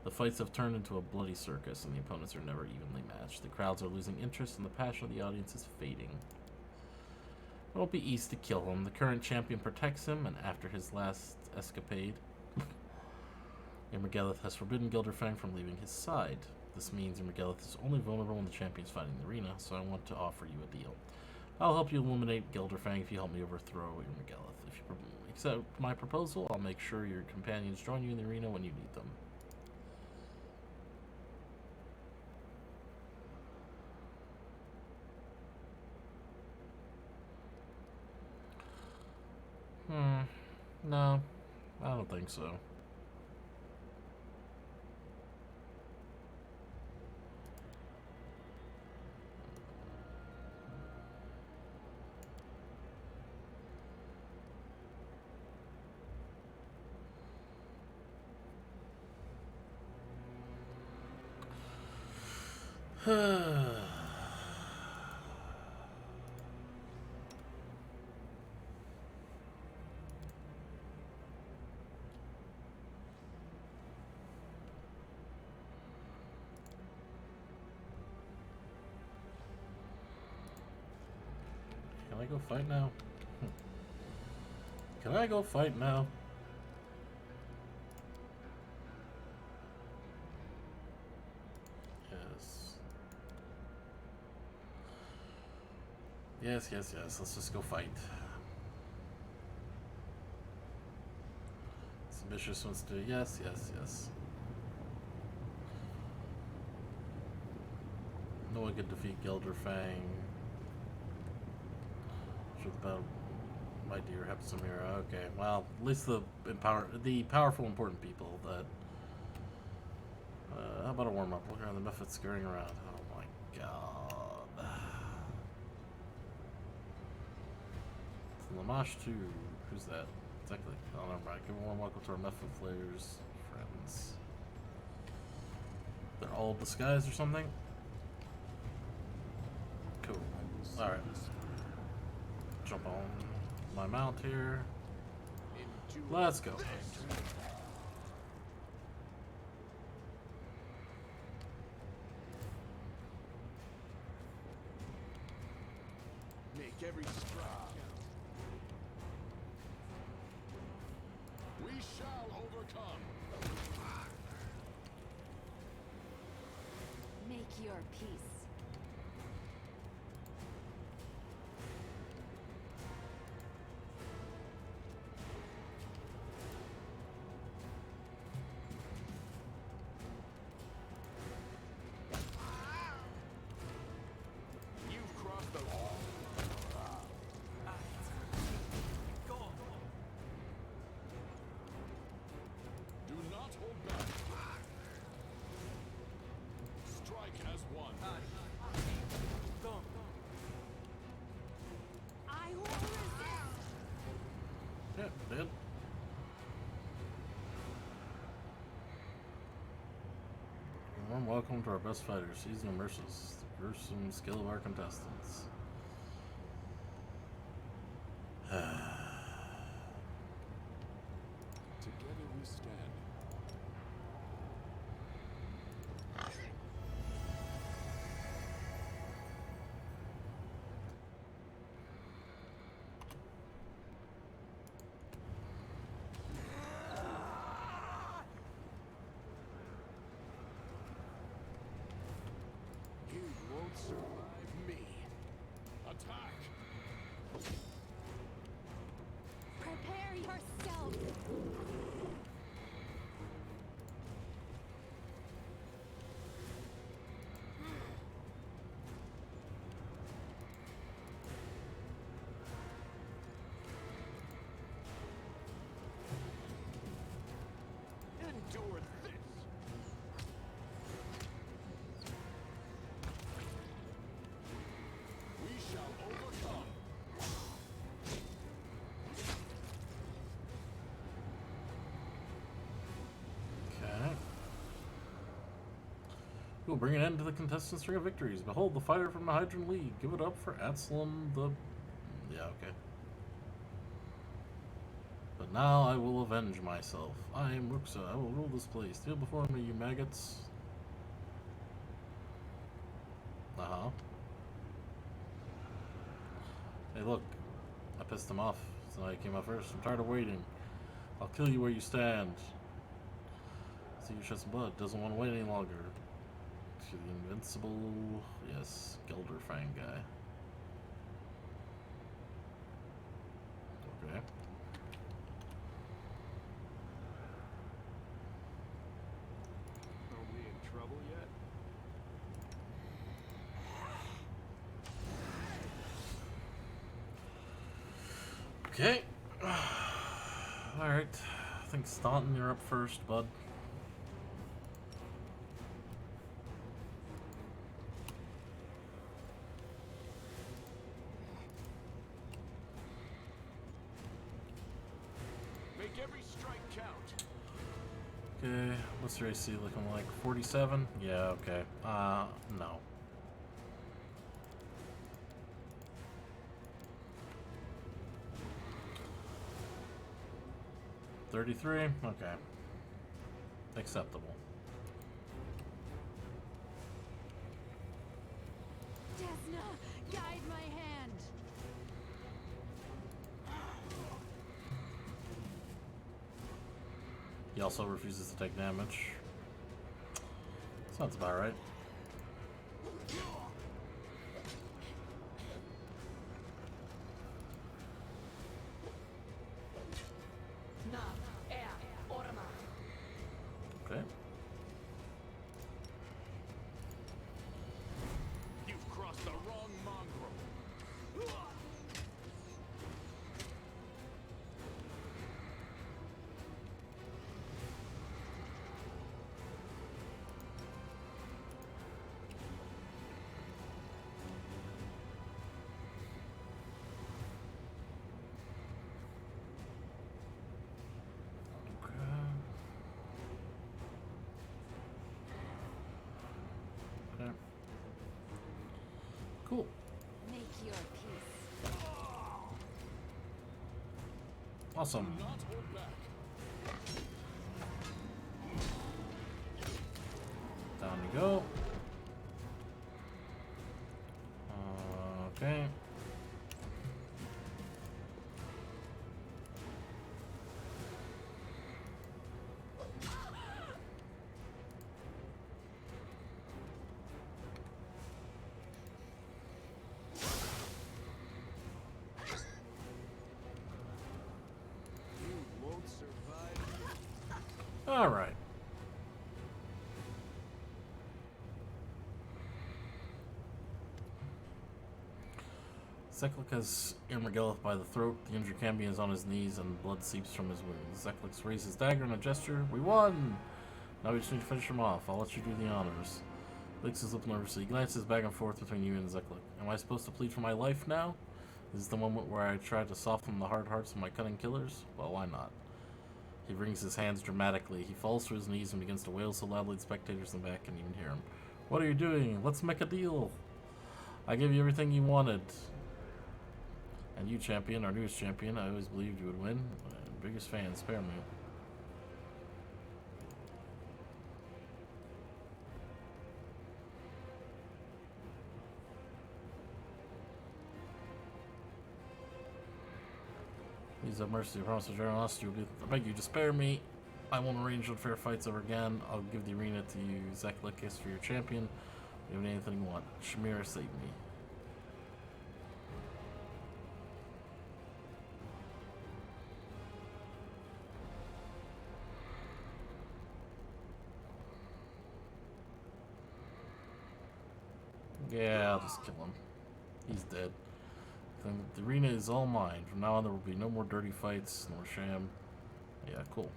The fights have turned into a bloody circus, and the opponents are never evenly matched. The crowds are losing interest, and the passion of the audience is fading. It won't be easy to kill him. The current champion protects him, and after his last escapade, Irmageleth has forbidden Gelderfang from leaving his side. This means Irmageleth is only vulnerable when the champion's fighting in the arena, so I want to offer you a deal. I'll help you eliminate Gelderfang if you help me overthrow Irmageleth. If you accept my proposal, I'll make sure your companions join you in the arena when you need them. No, I don't think so. Can I go fight now? Can I go fight now? Yes. Yes, yes, yes. Let's just go fight. Ambitious wants to. Yes, yes, yes. No one could defeat Gelderfang. Should the battle, my dear Hepsamira. Okay, well, at least the powerful, important people that. How about a warm up? Look around the Mephit scurrying around. Oh my god. Lamash 2. Who's that? Exactly. Oh, never mind. Give a warm welcome to our Mephit Flayers friends. They're all disguised or something? Cool. Alright. Jump on my mount here. Let's go. every strike. We shall overcome. Make your peace. You've crossed the Do not hold back. Strike as one. I will resist. Yeah, dead. Warm welcome to our best fighters. Season immerses the gruesome skill of our contestants. Together we stand. You won't survive me. Attack! Prepare yourself. Endure this! We shall overcome! Okay. We'll bring an end to the contestant string of victories. Behold, the fighter from the Hydran League. Give it up for Absalom the... Yeah, okay. But now I will avenge myself. I am Ruxa. I will rule this place. Kneel before me, you maggots. Uh-huh. Hey, look. I pissed him off. So I came out first. I'm tired of waiting. I'll kill you where you stand. See you shed some blood. Doesn't want to wait any longer. To the invincible... Yes, Gelderfang guy. Okay. Are we in trouble yet? Okay. Alright. I think Staunton, you're up first, bud. Make every strike count. Okay. What's your AC looking like? 47? Yeah, okay. No. $33? Okay. Acceptable. Desna, guide my hand. He also refuses to take damage. Sounds about right. Okay. You've crossed the wrong mongrel. Okay. Cool. Make your peace. Awesome. Not hold back. Down you go. Okay. Alright. Zeklik has Irmagellith by the throat. The injured Cambion is on his knees and blood seeps from his wounds. Zeklik raises his dagger in a gesture. We won! Now we just need to finish him off. I'll let you do the honors. Licks his lip nervously. He glances back and forth between you and Zeklik. Am I supposed to plead for my life now? Is this the moment where I try to soften the hard hearts of my cunning killers? Well, why not? He wrings his hands dramatically. He falls to his knees and begins to wail so loudly the spectators in the back can even hear him. What are you doing? Let's make a deal. I gave you everything you wanted. And you, champion, our newest champion, I always believed you would win. Biggest fan, spare me. Please have mercy. I promise to generosity. I beg you to spare me. I won't arrange unfair fights ever again. I'll give the arena to you, Zeklik, for your champion. You have anything you want. Shamira, save me. Yeah, I'll just kill him. He's dead. Then the arena is all mine. From now on, there will be no more dirty fights, nor sham. Yeah, cool.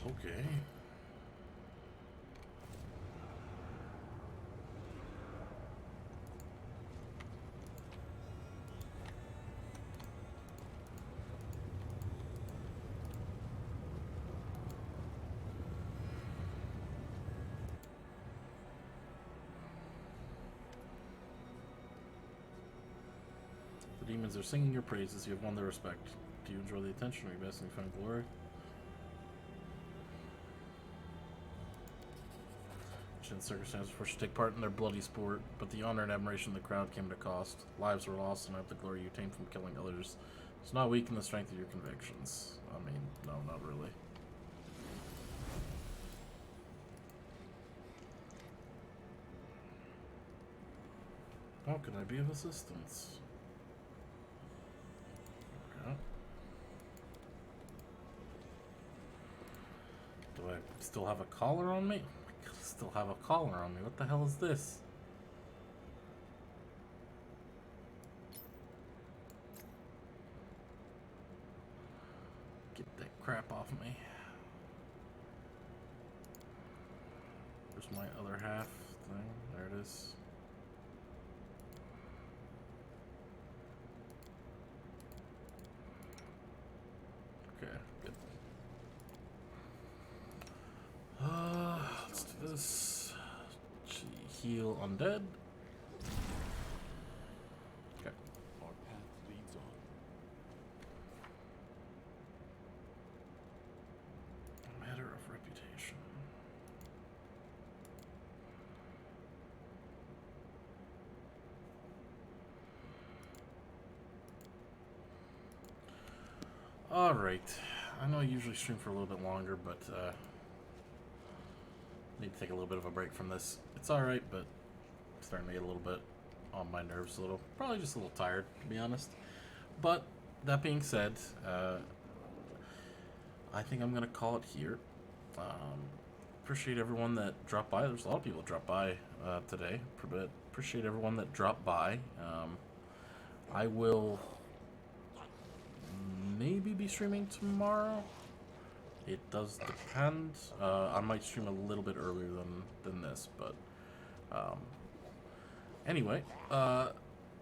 Okay. The demons are singing your praises. You have won their respect. Do you enjoy the attention, or are you basking in glory? The circumstances for should take part in their bloody sport, but the honor and admiration of the crowd came at a cost. Lives were lost, and not the glory you obtained from killing others. It's not weaken the strength of your convictions. I mean, no, not really. How can I be of assistance? Okay. Do I still have a collar on me? Still have a collar on me. What the hell is this? Get that crap off me. Where's my other half thing? There it is. Okay, good. Let's do this. Heal undead. Okay. Our path leads on. Matter of reputation. Alright. I know I usually stream for a little bit longer, but need to take a little bit of a break from this. It's alright, but I'm starting to get a little bit on my nerves a little. Probably just a little tired, to be honest. But, that being said, I think I'm going to call it here. Appreciate everyone that dropped by. There's a lot of people that dropped by today. Appreciate everyone that dropped by. I will maybe be streaming tomorrow. It does depend. I might stream a little bit earlier than this, but anyway,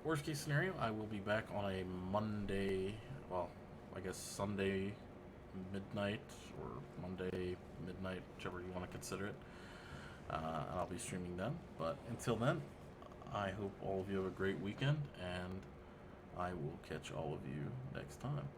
worst case scenario, I will be back on a Monday, well, I guess Sunday midnight or Monday midnight, whichever you want to consider it. And I'll be streaming then. But until then, I hope all of you have a great weekend, and I will catch all of you next time.